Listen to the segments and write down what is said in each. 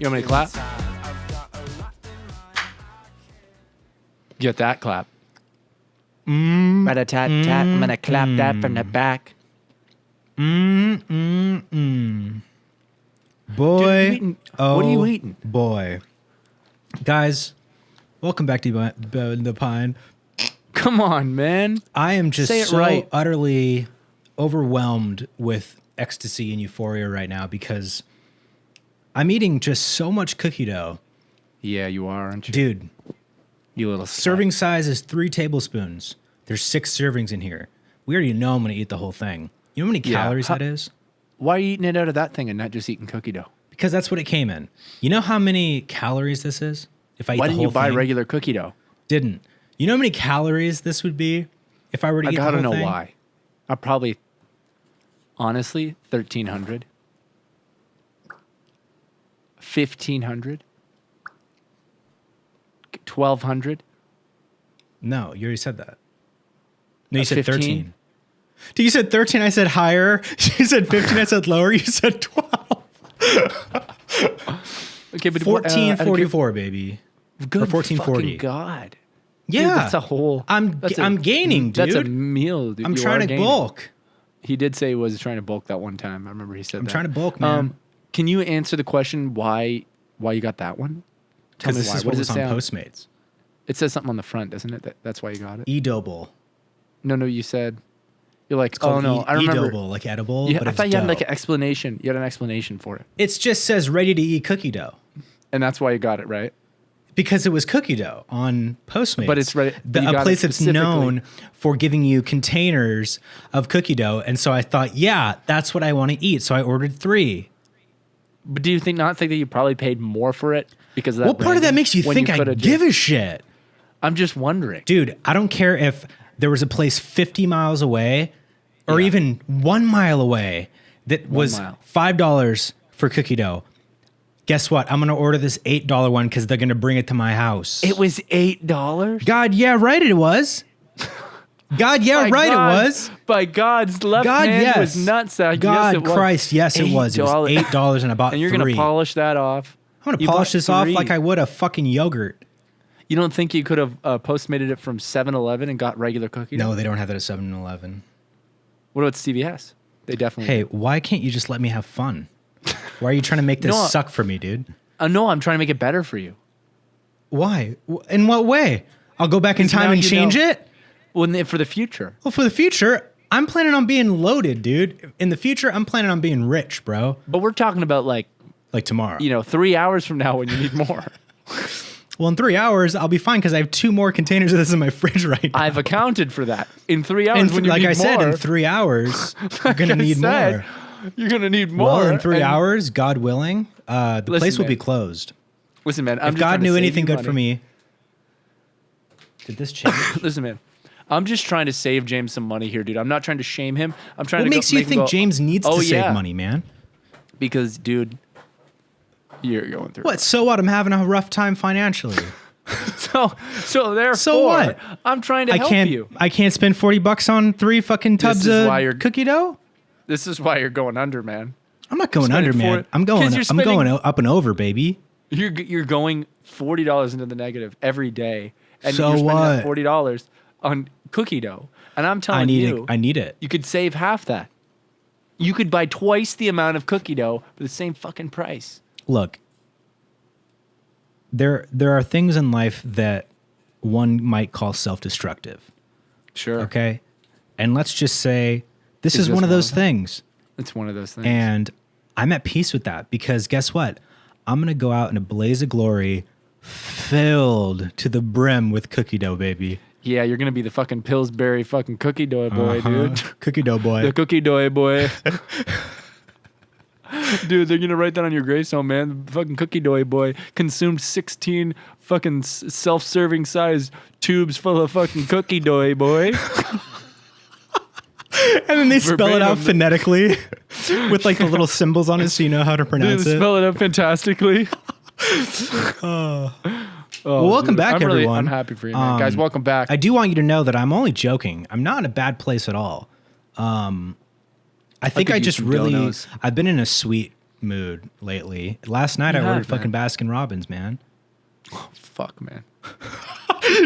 You want me to clap? Get that clap. Rat-a-tat-tat. I'm gonna clap that from the back. Boy, Dude, what are you eating? Boy, guys, welcome back to the Pine. Come on, man. I am just Say it so right. utterly overwhelmed with ecstasy and euphoria right now because I'm eating just so much cookie dough. Yeah, you are, aren't you? Dude, You little serving size is 3 tablespoons. There's 6 servings in here. We already know I'm going to eat the whole thing. You know how many Yeah. calories that is? Why are you eating it out of that thing and not just eating cookie dough? Because that's what it came in. You know how many calories this is? If I eat Why the didn't whole you buy thing? regular cookie dough? Didn't. You know how many calories this would be if I were to I eat the gotta whole know thing? why. I probably, honestly, 1,300, 1,500, 1,200. No, you already said that. No, you said 15? 13. Dude, you said 13, I said higher. You said 15, I said lower. You said 12. Okay, but 1444, baby. Good or 1440. fucking God. Yeah. Dude, that's a whole. I'm gaining, dude. That's a meal, dude. I'm You trying are to gaining. bulk. He did say he was trying to bulk that one time. I remember he said I'm that. trying to bulk, man. Can you answer the question why you got that one? Tell Because me this why. is What what does was it on say? Postmates. It says something on the front, doesn't it? That's why you got it. E-double. No, you said you're like, It's called oh no, I remember. E-double, like edible, Yeah, but I it's thought you had dough. like an explanation. You had an explanation for it, It just says ready to eat cookie dough. and that's why you got it, right? Because it was cookie dough on Postmates. But it's ready- but you A got it place that's specifically. known for giving you containers of cookie dough. And so I thought, yeah, that's what I want to eat. So I ordered 3. But do you not think that you probably paid more for it because of that? What part of that branding makes you when think I coulda give just- a shit? I'm just wondering. Dude, I don't care if there was a place 50 miles away or Yeah. even 1 mile away that was mile. $5 for cookie dough. Guess what? I'm going to order this $8 one because they're going to bring it to my house. It was $8. God, yeah, right, it was. God, yeah, right, it was. By God's left God, hand yes. was nutsack. God yes, it was. Christ, yes, it was. It was $8 and I bought And you're 3. gonna polish that off. I'm going to You polish bought this off 3. like I would a fucking yogurt. You don't think you could have Postmated it from 7-Eleven and got regular cookie dough? No, they don't have that at 7-Eleven. What about CVS? They definitely. Hey, do. why can't you just let me have fun? Why are you trying to make this No, suck for me, dude? No, I'm trying to make it better for you. Why? In what way? I'll go back in Because time now and you change know. it? Well, for the future. Well, for the future, I'm planning on being loaded, dude. In the future, I'm planning on being rich, bro. But we're talking about like Tomorrow. 3 hours from now when you need more. Well, in 3 hours, I'll be fine because I have 2 more containers of this in my fridge right now. I've accounted for that. In 3 hours, And when you like need I said, more, in 3 hours, you're going to need more. You're gonna need more. Well, in 3 and- hours, God willing, the Listen, place will man. be closed. Listen, man. I'm If just trying God to knew save anything you good money. for me. Did this change? Listen, man. I'm just trying to save James some money here, dude. I'm not trying to shame him. I'm trying What to makes you make him think go, James needs "Oh, to yeah." save money, man? Because, dude, you're going through. What? So what? I'm having a rough time financially. So therefore, So what? I'm trying to help you. I can't spend $40 on 3 fucking tubs is of why you're- cookie dough. This is why you're going under, man. I'm not going Spending under, man. $40 I'm going. 'cause you're I'm going spending- up and over, baby. You're going $40 into the negative every day, and So you're spending what? that $40 on cookie dough. And I'm telling I need you, it. I need it. you could save half that. You could buy twice the amount of cookie dough for the same fucking price. Look, there are things in life that one might call self-destructive. Sure. Okay, and let's just say this Is is this one of one those of them? things, It's one of those things. and I'm at peace with that because guess what? I'm gonna go out in a blaze of glory, filled to the brim with cookie dough, baby. Yeah, you're gonna be the fucking Pillsbury fucking cookie dough boy, dude. Cookie dough boy. The cookie dough boy. Dude, they're gonna write that on your gravestone, man. The fucking cookie dough boy consumed 16 fucking self-serving size tubes full of fucking cookie dough boy. And then they spell it out Verbatim. phonetically with like the little symbols on it so you know how to Dude, pronounce it. spell it out fantastically. Well, Oh, welcome dude. back, everyone. I'm happy for you, man. Guys, welcome back. I do want you to know that I'm only joking. I'm not in a bad place at all. I think could I use just some really, donos. I've been in a sweet mood lately. Last night You I ordered have, fucking Baskin Robbins, man. Fuck, man.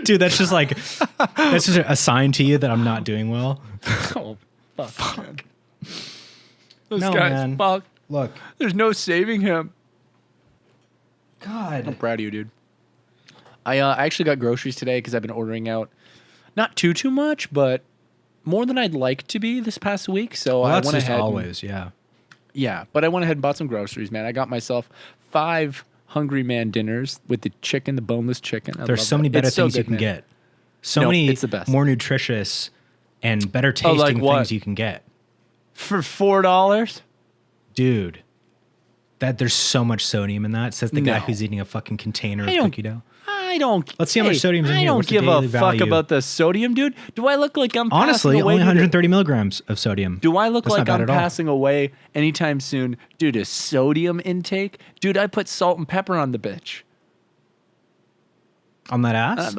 Dude, that's just like that's just a sign to you that I'm not doing well. Oh, fuck. Man. Those No, guys, man. fuck. Look, There's no saving him. I'm God. proud of you, dude. I actually got groceries today because I've been ordering out, not too much, but more than I'd like to be this past week. So Well, I that's went just ahead. always, yeah. Yeah, but I went ahead and bought some groceries, man. I got myself 5 Hungry Man dinners with the chicken, the boneless chicken. There's so many better things you can man. get. So No, many it's the best. more nutritious and better Oh, like tasting what? things you can get. For $4? Dude, that there's so much sodium in that. Says the guy No. who's eating a fucking container of I don't- cookie dough. I don't. Let's see how much sodium's in I here. don't What's the give a daily fuck value? about the sodium, dude. Do I look like I'm Honestly, passing away only due to- 130 milligrams of sodium. Do I look That's not like bad I'm at all. passing away anytime soon due to sodium intake? Dude, I put salt and pepper on the bitch. On that ass?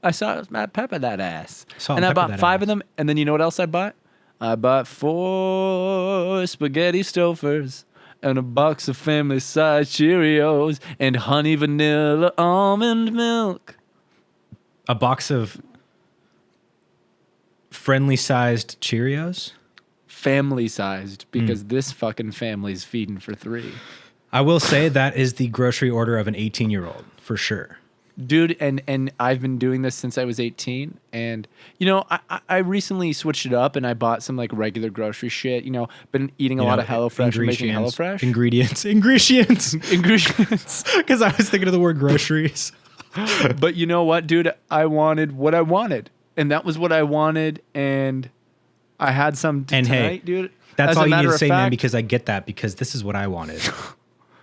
I saw Matt Pepper that ass. Salt and and I pepper bought that 5 ass. of them. And then you know what else I bought? I bought 4 spaghetti Stouffer's and a box of family size Cheerios and honey vanilla almond milk. A box of friendly sized Cheerios? Family sized Hmm. because this fucking family's feeding for 3. I will say that is the grocery order of an 18-year-old for sure. Dude, and I've been doing this since I was 18, and you know I recently switched it up and I bought some like regular grocery shit. You know, been eating a lot of HelloFresh and making HelloFresh Ingredients. ingredients. Because I was thinking of the word groceries. But you know what, dude? I wanted what I wanted, and that was what I wanted, and I had some And hey, tonight, dude. That's As all a you need matter to of say, man, fact- because I get that, because this is what I wanted.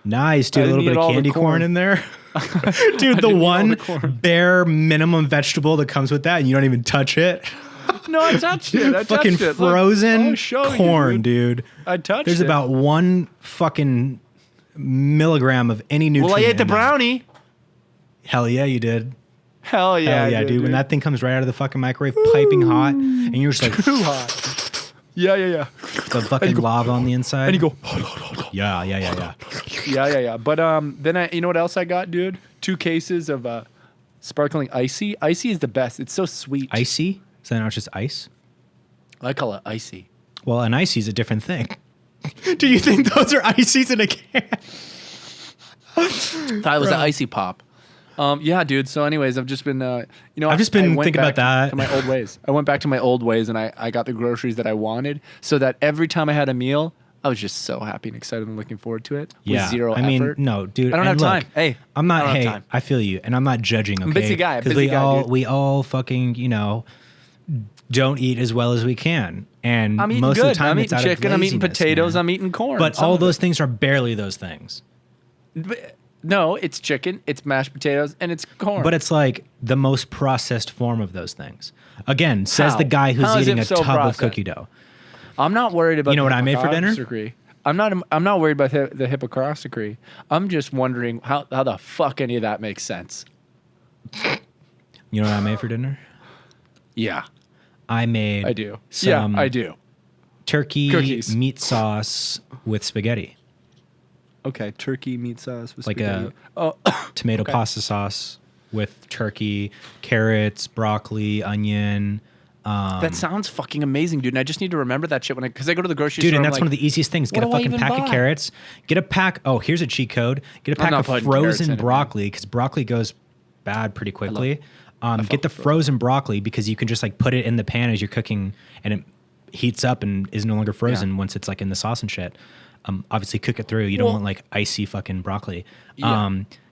Nice, dude. I A little didn't bit eat of all the candy corn corn. in there. Dude, the didn't eat all one the corn. bare minimum vegetable that comes with that, and you don't even touch it. No, I touched it. I Fucking touched it. Look, frozen I'll show you, corn, dude. I touched There's it. about 1 fucking milligram of any nutrient. Well, I ate the in that. brownie. Hell yeah, you did. Hell yeah, Hell yeah, I did, dude. When that thing comes right out of the fucking microwave, piping hot, and you're just like, too hot. Yeah. the fucking lava on the inside. And you go, yeah. yeah. But then you know what else I got, dude? 2 cases of sparkling icy. Icy is the best. It's so sweet. Icy? Is that not just ice? I call it icy. Well, an icy is a different thing. Do you think those are ices in a can? Thought it was an icy pop. Yeah, dude. So, anyways, I've just been, I've just been I went thinking about back that. to my old ways. I went back to my old ways, and I got the groceries that I wanted, so that every time I had a meal, I was just so happy and excited and looking forward to it. Yeah. With zero I mean, effort. no, dude. I don't have and look, time. Hey, I'm not. I don't have Hey, time. I feel you, and I'm not judging. Okay, a busy guy, Because busy guy, dude. we all fucking don't eat as well as we can, and I'm eating most good. of the time I'm it's eating out chicken. of I'm eating laziness, potatoes. man. I'm eating corn. But Some all of those it. things are barely those things. No, it's chicken, it's mashed potatoes, and it's corn. But it's like the most processed form of those things. Again, says How? the guy who's How is eating it a so tub processed? of cookie dough. I'm not worried about. You know the what I made for dinner? hypocrisy. I'm not worried about the hypocrisy. I'm just wondering how the fuck any of that makes sense. You know what I made for dinner? Yeah, I made. I do. Some Yeah, I do. turkey Cookies. meat sauce with spaghetti, Okay, turkey meat sauce with Like spaghetti. tomato Okay. pasta sauce with turkey, carrots, broccoli, onion. That sounds fucking amazing, dude. And I just need to remember that shit because I go to the grocery Dude, store. and I'm that's like, one of the easiest things. Get what a do I fucking even pack buy? of carrots. Get a pack. Oh, here's a cheat code. Get a I'm pack not of putting carrots in frozen it, man. broccoli because broccoli goes bad pretty quickly. fuck Get the with frozen. frozen broccoli because you can just like put it in the pan as you're cooking and it heats up and is no longer frozen once it's like in the sauce and shit. Obviously cook it through. You don't Well- want like icy fucking broccoli. Yeah.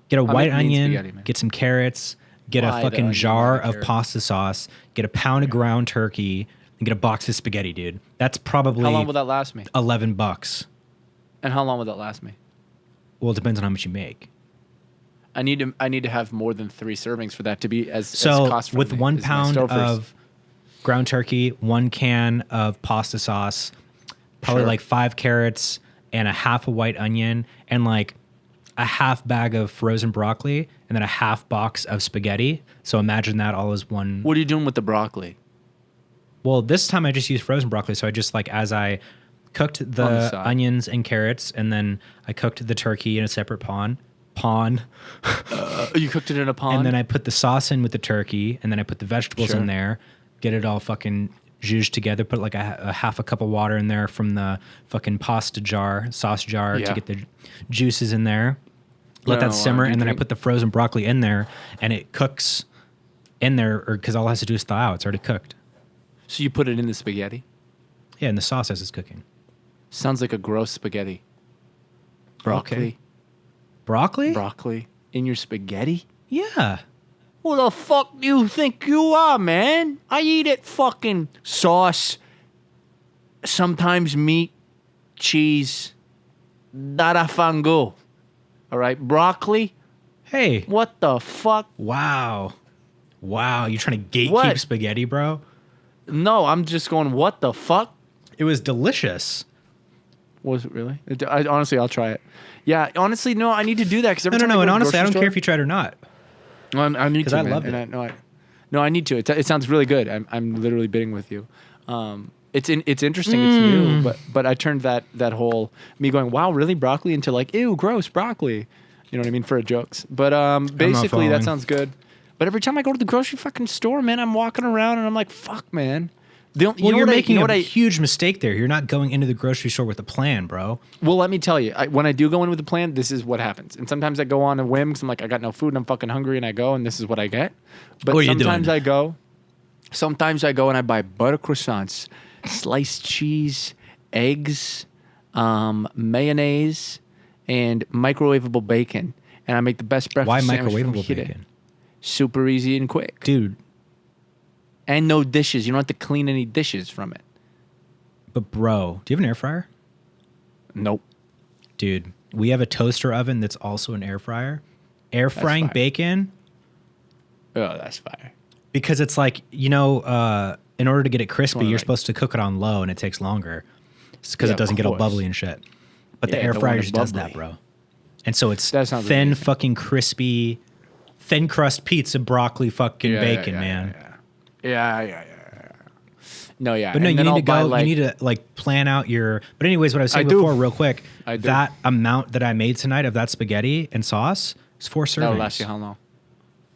Get a white making mean onion. spaghetti, man. Get some carrots. Get a Wide fucking onion, jar wide of carrot. pasta sauce. Get a pound of ground turkey. And get a box of spaghetti, dude. That's probably how long will that last me? $11. And how long will that last me? Well, it depends on how much you make. I need to have more than 3 servings for that to be as So cost with friendly 1 as my pound Stouffer's. of ground turkey, 1 can of pasta sauce, probably Sure. like 5 carrots and a half a white onion and like a half bag of frozen broccoli and then a half box of spaghetti. So imagine that all as one. What are you doing with the broccoli? Well, this time I just used frozen broccoli. So I just like as I cooked On the the side. onions and carrots, and then I cooked the turkey in a separate pan. You cooked it in a pond? And then I put the sauce in with the turkey, and then I put the vegetables Sure. in there, get it all fucking zhuzhed together, put like a half a cup of water in there from the fucking sauce jar Yeah. to get the juices in there. Let No, that simmer, you and then I drink- put the frozen broccoli in there, and it cooks in there, or because all it has to do is thaw out. It's already cooked. So you put it in the spaghetti? Yeah, and the sauce as it's cooking. Sounds like a gross spaghetti. Broccoli. Okay. Broccoli? Broccoli in your spaghetti? Yeah. Who the fuck do you think you are, man? I eat it fucking sauce, sometimes meat, cheese, nada fango. All right, broccoli? Hey. What the fuck? Wow. Wow. You trying to gatekeep What? spaghetti, bro? No, I'm just going, what the fuck? It was delicious. Was it really? Honestly, I'll try it. Yeah, honestly, no, I need to do that because every No, time no, I no. go And to the honestly, I don't grocery care if you tried or not. store- I need 'Cause to, I man. loved And it. No, I need to. It sounds really good. I'm literally bidding with you. It's interesting. It's new, but I turned that whole me going, wow, really broccoli into like, ew, gross broccoli. You know what I mean, for jokes. But basically following. that sounds good. But every time I go to the grocery fucking store, man, I'm walking around and I'm like, fuck, man. Well, you're making what a I, huge mistake there. You're not going into the grocery store with a plan, bro. Well, let me tell you, when I do go in with a plan, this is what happens. And sometimes I go on a whim because I'm like, I got no food and I'm fucking hungry, and I go and this is what I get. But What are you sometimes doing? I go and I buy butter croissants, sliced cheese, eggs, mayonnaise, and microwavable bacon. And I make the best breakfast Why sandwich from microwavable Hita. bacon? Super easy and quick. Dude, And no dishes. You don't have to clean any dishes from it. but bro, do you have an air fryer? Nope. Dude, we have a toaster oven that's also an air fryer. Air frying fire. bacon, Oh, that's fire. because it's like, in order to get it crispy, Wanna, you're like- supposed to cook it on low, and it takes longer. It's because Yeah, it doesn't of get all course. bubbly and shit. But the Yeah, air don't fryer want it just does that, bubbly. bro. And so it's That sounds thin, amazing. fucking crispy, thin crust pizza, broccoli, fucking bacon, man. Yeah. No, yeah. But no, And you then need I'll to buy, go. like- You need to like plan out your. But anyways, what I was saying I do. before, real quick, I do. that amount that I made tonight of that spaghetti and sauce is 4 servings. That'll last you how long?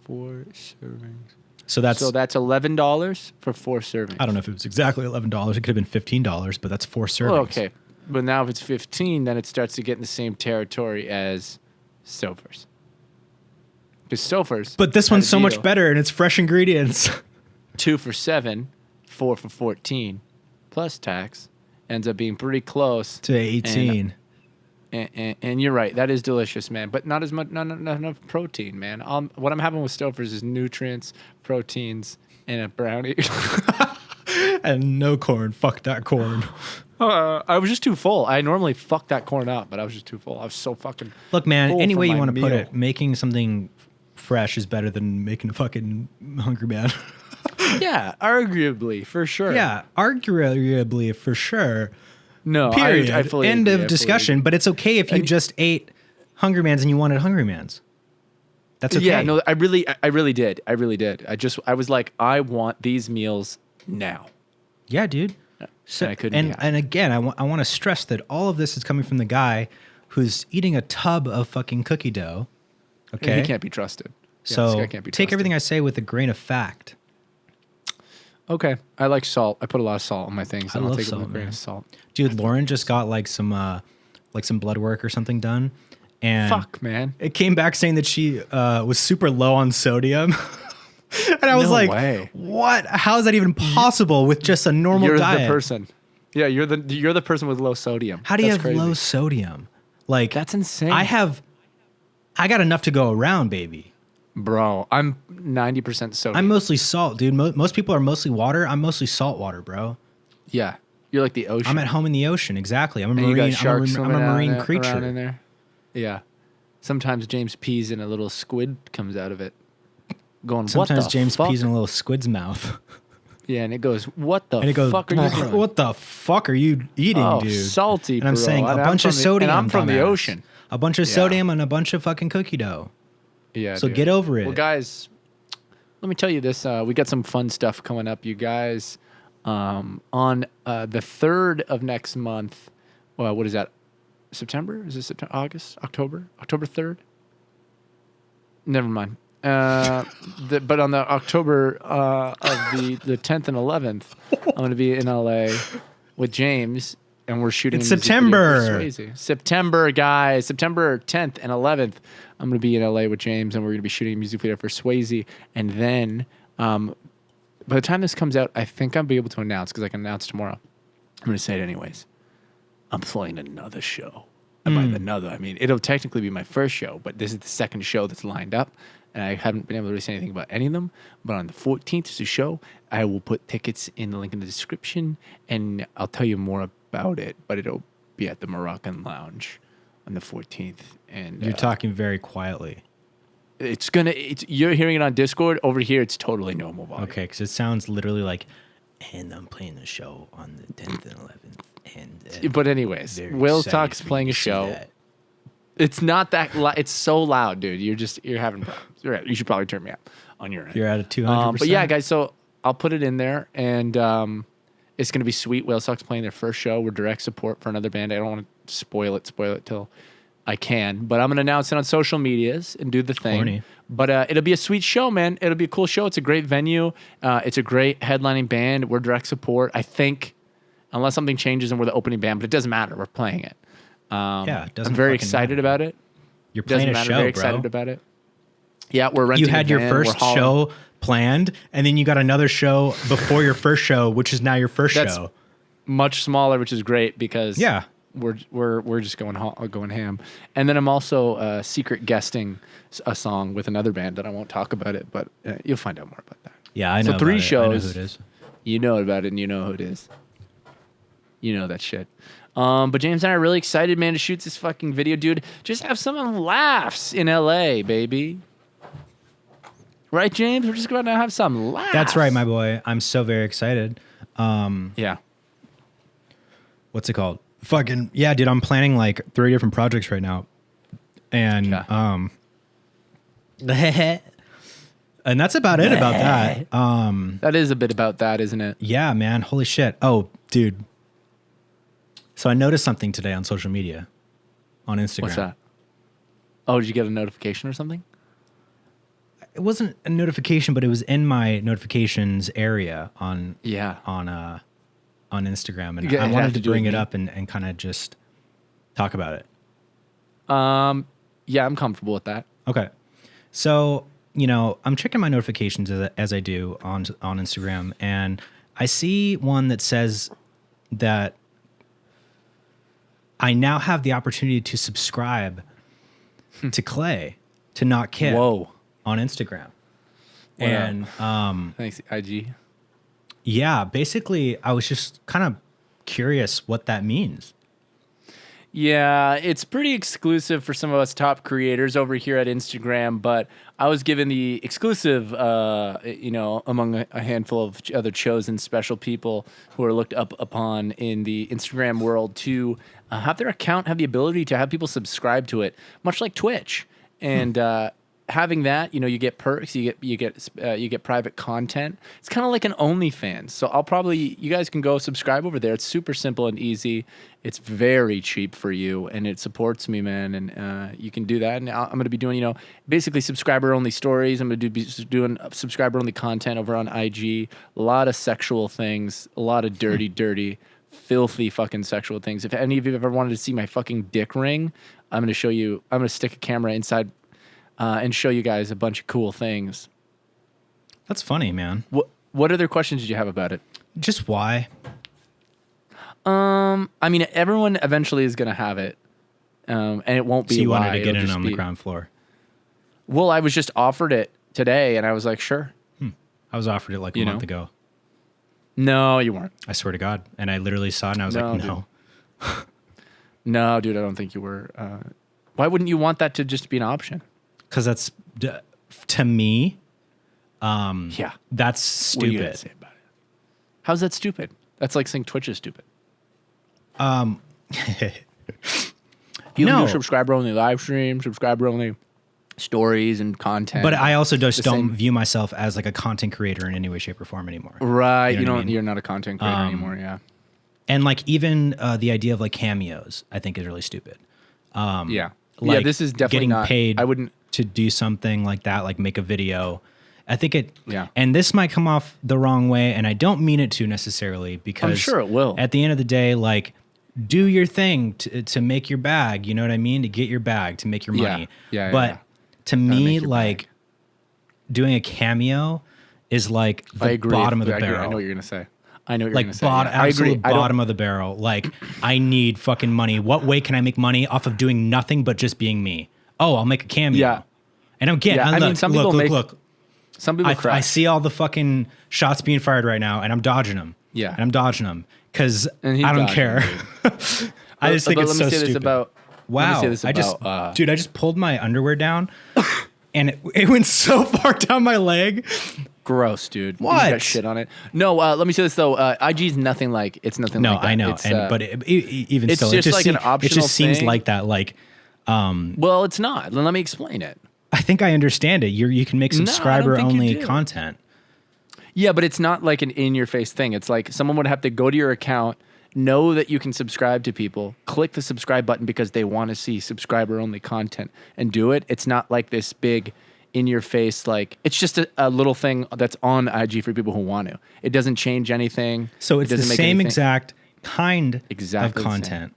4 servings. So that's. So that's $11 for 4 servings. I don't know if it was exactly $11. It could have been $15, but that's 4 servings. Well, okay. But now if it's 15, then it starts to get in the same territory as Stouffer's. Because Stouffer's. But this had one's a so much deal. better, and it's fresh ingredients. 2 for 7, 4 for 14, plus tax. Ends up being pretty close. to 18. And you're right, that is delicious, man. But not as much, not enough protein, man. What I'm having with Stouffer's is nutrients, proteins, and a brownie. And no corn. Fuck that corn. I was just too full. I normally fuck that corn up, but I was just too full. I was so fucking. Look, man, full any from way you my want to put meal. it, making something fresh is better than making a fucking hungry man. Yeah, arguably, for sure. Yeah, arguably for sure. No, Period. I fully End agree. I of fully discussion. agree. But it's okay if you And- just ate Hungry Man's and you wanted Hungry Man's. That's okay. Yeah, no, I really did. I was like, I want these meals now. Yeah, dude. So, And I couldn't be happier. and again, I want to stress that all of this is coming from the guy who's eating a tub of fucking cookie dough. Okay. He can't be trusted. Yeah, this So guy can't be take trusted. everything I say with a grain of fact. Okay, I like salt. I put a lot of salt on my things. I And I'll love take it with salt, a grain man. of salt. Dude, Lauren just got like some blood work or something done. And Fuck, man. it came back saying that she was super low on sodium. And I was No like, way. what? How is that even possible with just a normal You're diet? the person. Yeah, you're the person with low sodium. How do you That's have crazy. low sodium? Like That's insane. I got enough to go around, baby. Bro, I'm 90% sodium. I'm mostly salt, dude. Most people are mostly water. I'm mostly salt water, bro. Yeah, you're like the ocean. I'm at home in the ocean. Exactly. I'm a and you marine. got sharks I'm a swimming out marine there- around in creature. there. Yeah. Sometimes James pees and a little squid comes out of it. Going, Sometimes what the James fuck? pees in a little squid's mouth, Yeah, and it goes, what the and it goes, fuck are you doing? "What the fuck are you eating, Oh, dude?" salty, And I'm bro. saying And a I'm bunch of from the- sodium. and I'm from the dumbass. ocean. A bunch of Yeah. sodium and a bunch of fucking cookie dough. Yeah. So dude. get over it. Well, guys, let me tell you this. We got some fun stuff coming up, you guys. On the 3rd of next month. Well, what is that? September? Is it September? August? October? October 3rd? Never mind. But on the October of the 10th and 11th, I'm going to be in LA with James, and we're shooting. It's a music video for September. SWAYZEE. September, guys. September 10th and 11th, I'm going to be in LA with James, and we're going to be shooting a music video for SWAYZEE. And then, by the time this comes out, I think I'll be able to announce, because I can announce tomorrow. I'm going to say it anyways. I'm playing another show. And by another, I mean, it'll technically be my first show, but this is the second show that's lined up. And I haven't been able to really say anything about any of them. But on the 14th is the show. I will put tickets in the link in the description, and I'll tell you more about it. But it'll be at the Moroccan Lounge on the 14th. And You're talking very quietly. You're hearing it on Discord. Over here, it's totally normal volume. Okay, because it sounds literally like, and I'm playing the show on the 10th and 11th. And But anyways, very WHALESTALK's excited for playing you a to see show. that. It's not that it's so loud, dude. You're having problems. You're right. You should probably turn me up on your end. You're at a 200%. But yeah, guys, so I'll put it in there, and it's going to be sweet. WHALESTALK's playing their first show. We're direct support for another band. I don't want to spoil it till I can, but I'm going to announce it on social medias and do the thing. Horny. But it'll be a sweet show, man. It'll be a cool show. It's a great venue. It's a great headlining band. We're direct support, I think, unless something changes and we're the opening band, but it doesn't matter. We're playing it. Yeah, it doesn't I'm very fucking excited matter. about it. You're playing Doesn't a matter. show, Very bro. excited about it. Yeah, we're renting. You had a your van. first We're hauling- show planned, and then you got another show before your first show, which is now your first That's show. much smaller, which is great because Yeah. we're just going ham. And then I'm also secret guesting a song with another band that I won't talk about it, but you'll find out more about that. Yeah, I know. So 3 about it. I know shows. who it is. You know about it, and you know who it is. You know that shit. But James and I are really excited, man, to shoot this fucking video, dude. Just have some laughs in LA, baby. Right, James? We're just going to have some laughs. That's right, my boy. I'm so very excited. Yeah. What's it called? Fucking yeah, dude. I'm planning like 3 different projects right now, and Yeah. and that's about it about that. That is a bit about that, isn't it? Yeah, man. Holy shit. Oh, dude. So I noticed something today on social media, on Instagram. What's that? Oh, did you get a notification or something? It wasn't a notification, but it was in my notifications area on Yeah. on Instagram, and Yeah, I it had wanted to to do with bring it me. up and kind of just talk about it. Yeah, I'm comfortable with that. Okay. So, I'm checking my notifications as I do on Instagram, and I see one that says that I now have the opportunity to subscribe to Clay, to Not Kip, Whoa. on Instagram. Wow. And Thanks, IG. yeah, basically, I was just kind of curious what that means. Yeah, it's pretty exclusive for some of us top creators over here at Instagram, but I was given the exclusive, among a handful of other chosen special people who are looked up upon in the Instagram world to have their account have the ability to have people subscribe to it, much like Twitch. And having that, you get perks, you get private content. It's kind of like an OnlyFans. So you guys can go subscribe over there. It's super simple and easy. It's very cheap for you, and it supports me, man. And you can do that. And I'm going to be doing, basically subscriber-only stories. I'm going to be doing subscriber-only content over on IG. A lot of sexual things, a lot of dirty, filthy fucking sexual things. If any of you ever wanted to see my fucking dick ring, I'm going to show you. I'm going to stick a camera inside and show you guys a bunch of cool things. That's funny, man. What other questions did you have about it? Just why? I mean, everyone eventually is going to have it, and it won't be. So you why. wanted to get It'll in just on the be- ground floor. Well, I was just offered it today, and I was like, sure. I was offered it like a month ago. No, you weren't. I swear to God. And I literally saw it and I was No, like, dude. no. No, dude, I don't think you were. Why wouldn't you want that to just be an option? Because that's, to me, Yeah. that's What are you gonna stupid. say about it? How's that stupid? That's like saying Twitch is stupid. You No. do subscriber only live stream, subscriber only stories and content. But I also just The don't same- view myself as like a content creator in any way, shape, or form anymore. Right. You know You what I don't. mean? You're not a content creator anymore. Yeah. And like even the idea of like cameos, I think is really stupid. Yeah. Yeah. Like This is definitely getting not paid. I wouldn't. to do something like that, like make a video. I think it. Yeah. And this might come off the wrong way, and I don't mean it to necessarily because I'm sure it will. At the end of the day, like do your thing to make your bag. You know what I mean? To get your bag, to make your Yeah. money. Yeah, But yeah. to Gotta me, make your like bag. doing a cameo is like I the agree. bottom of the I agree. barrel. I know what you're gonna say. I know what you're Like gonna say. bottom, Yeah. I agree. absolute I don't- bottom of the barrel. Like I need fucking money. What way can I make money off of doing nothing but just being me? Oh, I'll make a cameo. Yeah. And again, Yeah, I mean, some people make- look. Some people cry. I see all the fucking shots being fired right now, and I'm dodging them. Yeah. And I'm dodging them because And he's I don't dodging care. them, I just think But it's let so me say stupid. this about. Let me Wow. say this about, Dude, I just pulled my underwear down, and it went so far down my leg. Gross, dude. You What? got shit on it. No, let me say this though. IG's nothing like it's nothing. No, like that. I know, It's, but even it's still, just it just like an it optional just seems thing. like that. Like, well, it's not. Let me explain it. I think I understand it. You can make I don't subscriber think you only do. content. Yeah, but it's not like an in-your-face thing. It's like someone would have to go to your account, know that you can subscribe to people, click the subscribe button because they want to see subscriber-only content, and do it. It's not like this big in-your-face, like, it's just a little thing that's on IG for people who want to. It doesn't change anything. So It it's the doesn't make same anything- exact kind Exactly of the same. content,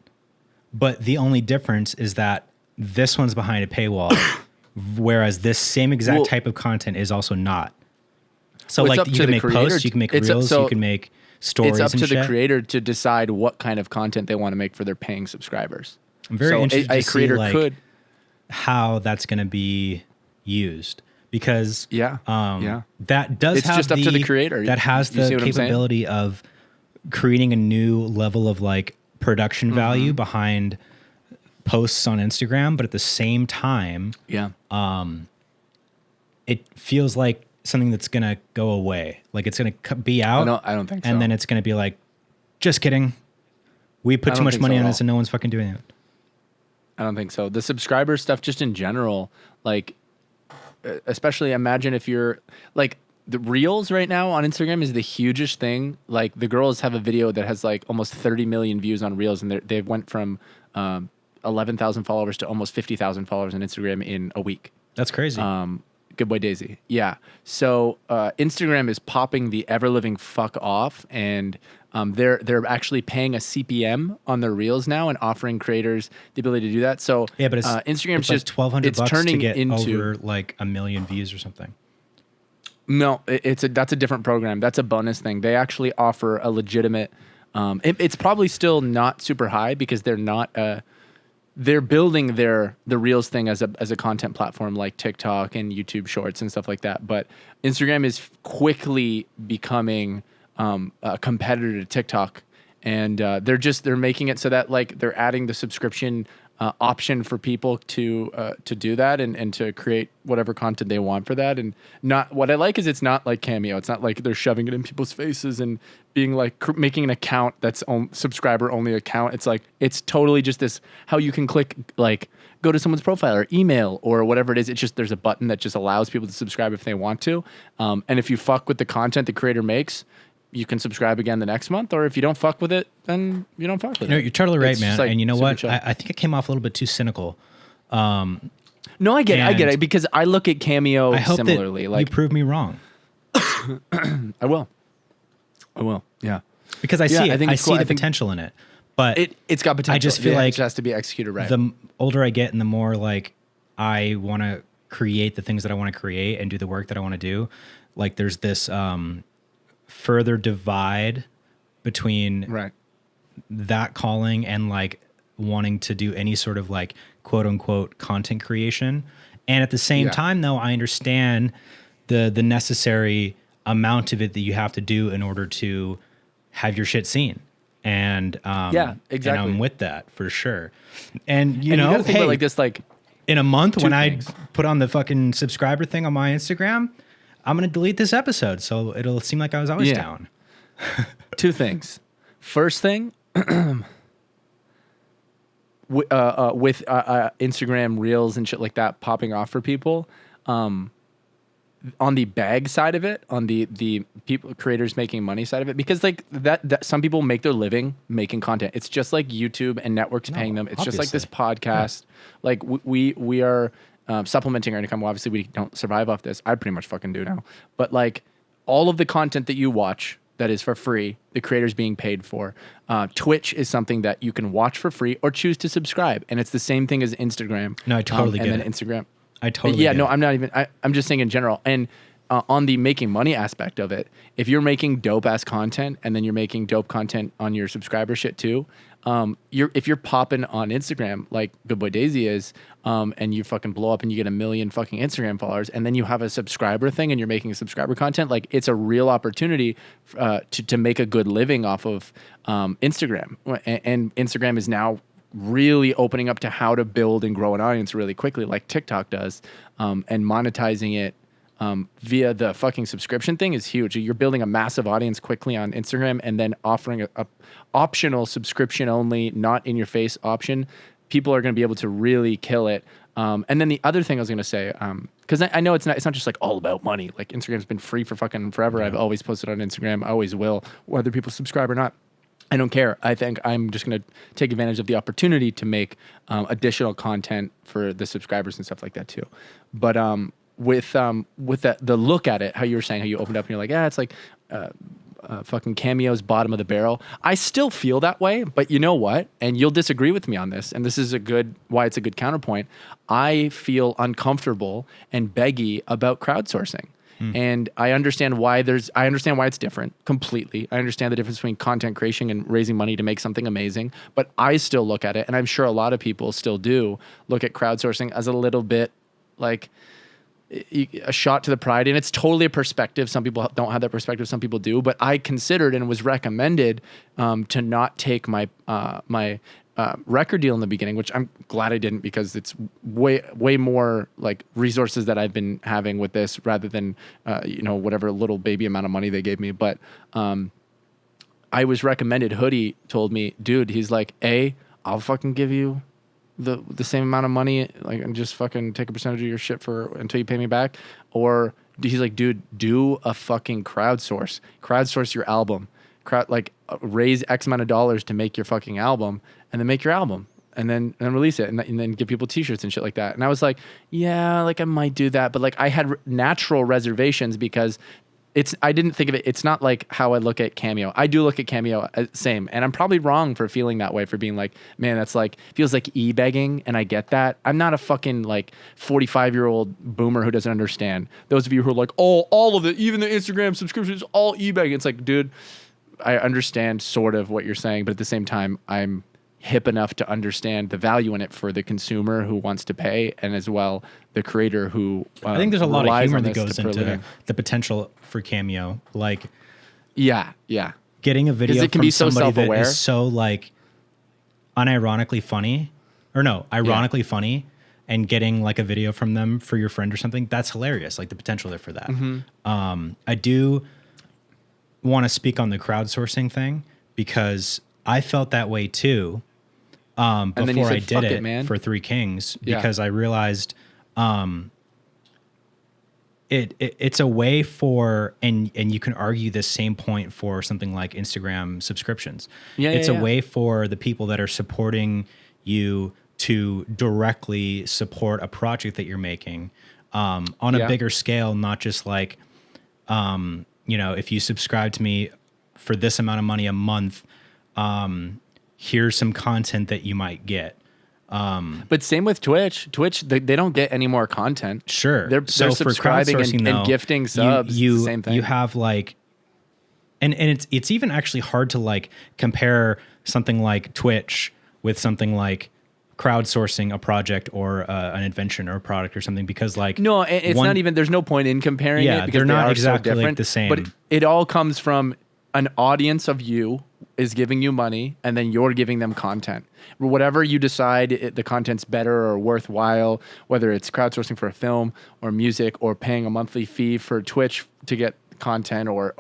but the only difference is that this one's behind a paywall, whereas this same exact Well- type of content is also not. So Well, it's like up you to can the make creator posts, you can make it's up- reels, so you can make stories. It's up and to the shit. creator to decide what kind of content they want to make for their paying subscribers. I'm very so interested a to creator see like could. how that's going to be used because Yeah, yeah. that does It's have just up to the creator. that has You see the what I'm saying? capability of creating a new level of like production Mm-hmm. value behind posts on Instagram, but at the same time Yeah. it feels like something that's going to go away. Like it's going to be out I don't think so. and then it's going to be like just kidding. We put I too don't much think money so on at this all. and no one's fucking doing it. I don't think so. The subscriber stuff, just in general, like, especially imagine if you're like the reels right now on Instagram is the hugest thing. Like the girls have a video that has like almost 30 million views on reels, and they went from 11,000 followers to almost 50,000 followers on Instagram in a week. That's crazy. Good boy, Daisy. Yeah. So Instagram is popping the ever living fuck off, and they're actually paying a CPM on their reels now and offering creators the ability to do that. So Yeah, but it's Instagram's it's just like $1,200 it's bucks turning to get into over like 1 million views or something. no, that's a different program. That's a bonus thing. They actually offer a legitimate. It's probably still not super high because they're not. They're building the Reels thing as a content platform like TikTok and YouTube Shorts and stuff like that. But Instagram is quickly becoming a competitor to TikTok, and they're making it so that like they're adding the subscription option for people to do that and to create whatever content they want for that. And not what I like is it's not like Cameo. It's not like they're shoving it in people's faces and being like making an account that's subscriber only account. It's like it's totally just this how you can click like go to someone's profile or email or whatever it is. It's just there's a button that just allows people to subscribe if they want to. And if you fuck with the content the creator makes, you can subscribe again the next month, or if you don't fuck with it, then you don't fuck with No, it. you're totally right, It's man. just, like, and you know super what? chill. I think I came off a little bit too cynical. No, I get And it because I look at Cameo I hope similarly. that Like you prove me wrong I will, yeah. because I see Yeah, it. I think I it's cool. see the I think potential in it, but It's got potential. I just feel Yeah, like it just has to be executed right. the older I get and the more like I want to create the things that I want to create and do the work that I want to do, like there's this further divide between right. that calling and like wanting to do any sort of like quote unquote content creation. And at the same Yeah. time though, I understand the necessary amount of it that you have to do in order to have your shit seen. And Yeah, exactly. And I'm with that for sure. And you And know, you gotta think hey, about like this, like in a month when things. I put on the fucking subscriber thing on my Instagram, I'm gonna delete this episode, so it'll seem like I was always Yeah. down. two things. First thing, with Instagram Reels and shit like that popping off for people, on the bag side of it, on the people creators making money side of it, because like that some people make their living making content. It's just like YouTube and networks paying them. It's just like this podcast. Like we are supplementing our income. Well, obviously we don't survive off this. I pretty much fucking do now. But like all of the content that you watch that is for free, the creator's being paid for. Twitch is something that you can watch for free or choose to subscribe, and it's the same thing as Instagram. No, I totally get and then it. Instagram. I totally get it. I'm not even. I'm just saying in general. And on the making money aspect of it, if you're making dope ass content and then you're making dope content on your subscriber shit too, if you're popping on Instagram like Good Boy Daisy is, and you fucking blow up and you get 1 million fucking Instagram followers, and then you have a subscriber thing and you're making subscriber content, like it's a real opportunity to make a good living off of Instagram. And Instagram is now really opening up to how to build and grow an audience really quickly, like TikTok does, and monetizing it via the fucking subscription thing is huge. You're building a massive audience quickly on Instagram, and then offering a optional subscription only, not in your face option. People are going to be able to really kill it. And then the other thing I was going to say, because I know it's not just like all about money. Like Instagram's been free for fucking forever. Yeah. I've always posted on Instagram. I always will, whether people subscribe or not. I don't care. I think I'm just going to take advantage of the opportunity to make additional content for the subscribers and stuff like that too. But with that, the look at it, how you were saying, how you opened up and you're like, it's like fucking Cameo's bottom of the barrel. I still feel that way, but you know what? And you'll disagree with me on this, and this is why it's a good counterpoint. I feel uncomfortable and beggy about crowdsourcing. And I understand why it's different completely. I understand the difference between content creation and raising money to make something amazing. But I still look at it, and I'm sure a lot of people still do look at crowdsourcing as a little bit like a shot to the pride. And it's totally a perspective. Some people don't have that perspective. Some people do. But I considered and was recommended to not take my record deal in the beginning, which I'm glad I didn't, because it's way more like resources that I've been having with this rather than whatever little baby amount of money they gave me. But I was recommended. Hoodie told me, dude, he's like, I'll fucking give you the same amount of money, like, and just fucking take a percentage of your shit until you pay me back. Or he's like, dude, do a fucking crowdsource your album. Raise X amount of dollars to make your fucking album, and then make your album, and then release it, and then give people t-shirts and shit like that. And I was like, yeah, like I might do that, but like I had natural reservations because I didn't think of it. It's not like how I look at Cameo. I do look at Cameo same, and I'm probably wrong for feeling that way, for being like, man, that's like feels like e-begging, and I get that. I'm not a fucking like 45-year-old boomer who doesn't understand. Those of you who are like, all of it, even the Instagram subscriptions, all e-begging. It's like, dude, I understand sort of what you're saying, but at the same time, I'm hip enough to understand the value in it for the consumer who wants to pay, and as well the creator who I think there's a lot of humor that goes into the potential for Cameo. Like, yeah, getting a video it can from be so somebody that self-aware. is so like unironically funny, ironically funny, and getting like a video from them for your friend or something, that's hilarious. Like the potential there for that. Mm-hmm. I do want to speak on the crowdsourcing thing, because I felt that way too before I did it for Three Kings, because I realized it's a way for, and you can argue this same point for something like Instagram subscriptions. It's a way for the people that are supporting you to directly support a project that you're making on a bigger scale, not just like, if you subscribe to me for this amount of money a month, here's some content that you might get. But same with Twitch. They don't get any more content. Sure. They're subscribing and gifting subs. You, it's the same thing. You have like, and it's even actually hard to like compare something like Twitch with something like crowdsourcing a project or an invention or a product or something, because like it's not even, there's no point in comparing it, because they're not exactly so different, like the same. But it all comes from an audience of you is giving you money, and then you're giving them content. Whatever you decide the content's better or worthwhile, whether it's crowdsourcing for a film or music, or paying a monthly fee for Twitch to get content, or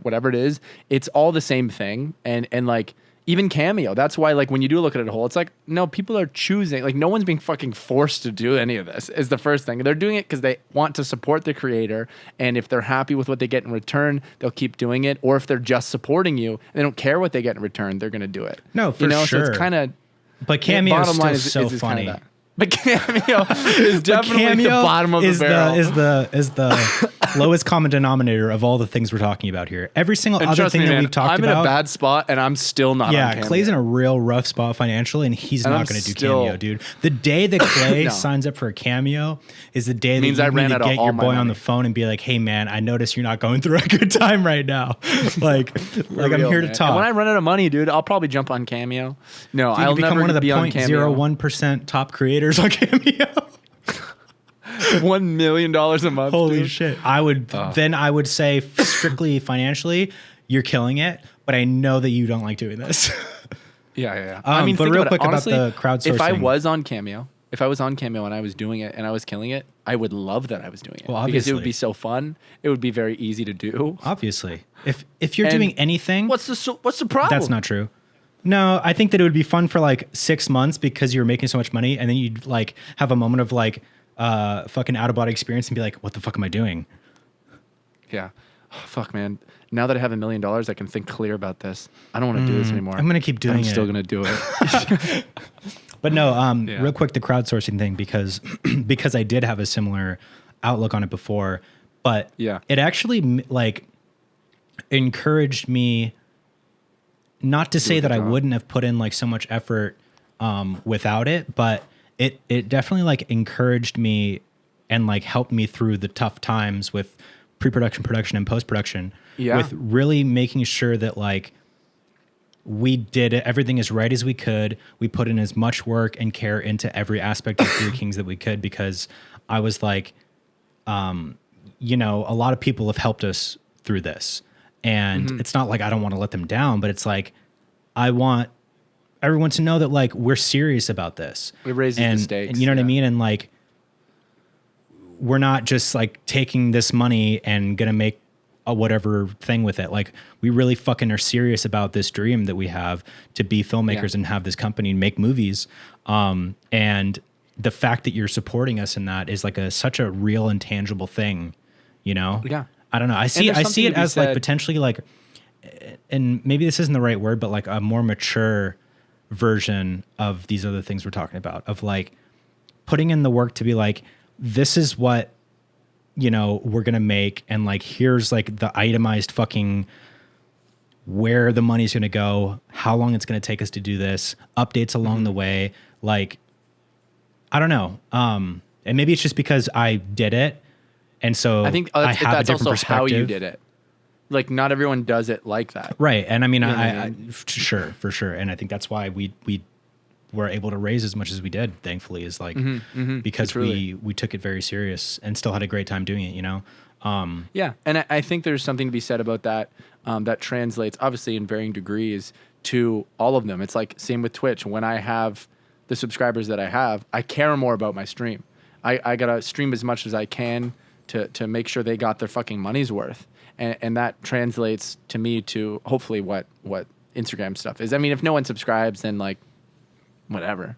whatever it is, it's all the same thing. And like, even Cameo. That's why, like, when you do look at it whole, it's like, no, people are choosing. Like, no one's being fucking forced to do any of this. Is the first thing. They're doing it because they want to support the creator, and if they're happy with what they get in return, they'll keep doing it. Or if they're just supporting you, and they don't care what they get in return, they're gonna do it. No, for sure. So it's kind of. But Cameo is still so funny. But Cameo is definitely the bottom of the barrel. Is the lowest common denominator of all the things we're talking about here. Every single other thing that we've talked about. I'm in a bad spot, and I'm still not on Cameo. Clay's in a real rough spot financially, and he's not going to do Cameo, dude. The day that Clay signs up for a Cameo is the day that you need to get your boy on the phone and be like, hey, man, I notice you're not going through a good time right now. like I'm here to talk. And when I run out of money, dude, I'll probably jump on Cameo. No, I'll become never one of the be on Cameo. 0.01% top creators on Cameo. $1 million a month. Holy dude. shit. I would say strictly financially, you're killing it, but I know that you don't like doing this. Yeah. I mean, but real quick honestly, about the crowdsourcing. If I was on Cameo and I was doing it and I was killing it, I would love that I was doing it. Well, because it would be so fun. It would be very easy to do. Obviously. If you're doing anything, what's the problem? That's not true. No, I think that it would be fun for like 6 months because you're making so much money, and then you'd like have a moment of like fucking out of body experience and be like, what the fuck am I doing? Yeah. Oh, fuck, man. Now that I have $1 million, I can think clear about this. I don't want to do this anymore. I'm gonna keep doing it. I'm still gonna do it. But no, real quick, the crowdsourcing thing, because I did have a similar outlook on it before, but it actually like encouraged me. Not to say that I wouldn't have put in like so much effort without it, but it definitely like encouraged me and like helped me through the tough times with pre-production, production, and post-production. Yeah. With really making sure that like we did everything as right as we could. We put in as much work and care into every aspect of Three Kings that we could, because I was like, you know, a lot of people have helped us through this. And it's not like I don't want to let them down, but it's like I want everyone to know that like we're serious about this. We're raising the stakes. And you know what I mean? And like we're not just like taking this money and gonna make a whatever thing with it. Like we really fucking are serious about this dream that we have to be filmmakers and have this company and make movies. And the fact that you're supporting us in that is like such a real and tangible thing, you know? Yeah. I don't know. I see it as like potentially like, and maybe this isn't the right word, but like a more mature version of these other things we're talking about, of like putting in the work to be like, this is what, you know, we're going to make. And like, here's like the itemized fucking where the money's going to go, how long it's going to take us to do this, updates along the way. Like, I don't know. And maybe it's just because I did it. And so I think I have that's a different also perspective. how you did it. Like not everyone does it like that. Right. And I mean, sure, for sure. And I think that's why we were able to raise as much as we did, thankfully, is like, because we took it very serious and still had a great time doing it, you know? Yeah. And I think there's something to be said about that, that translates obviously in varying degrees to all of them. It's like same with Twitch. When I have the subscribers that I have, I care more about my stream. I gotta stream as much as I can to make sure they got their fucking money's worth. And that translates to me to hopefully what Instagram stuff is. I mean, if no one subscribes, then like, whatever.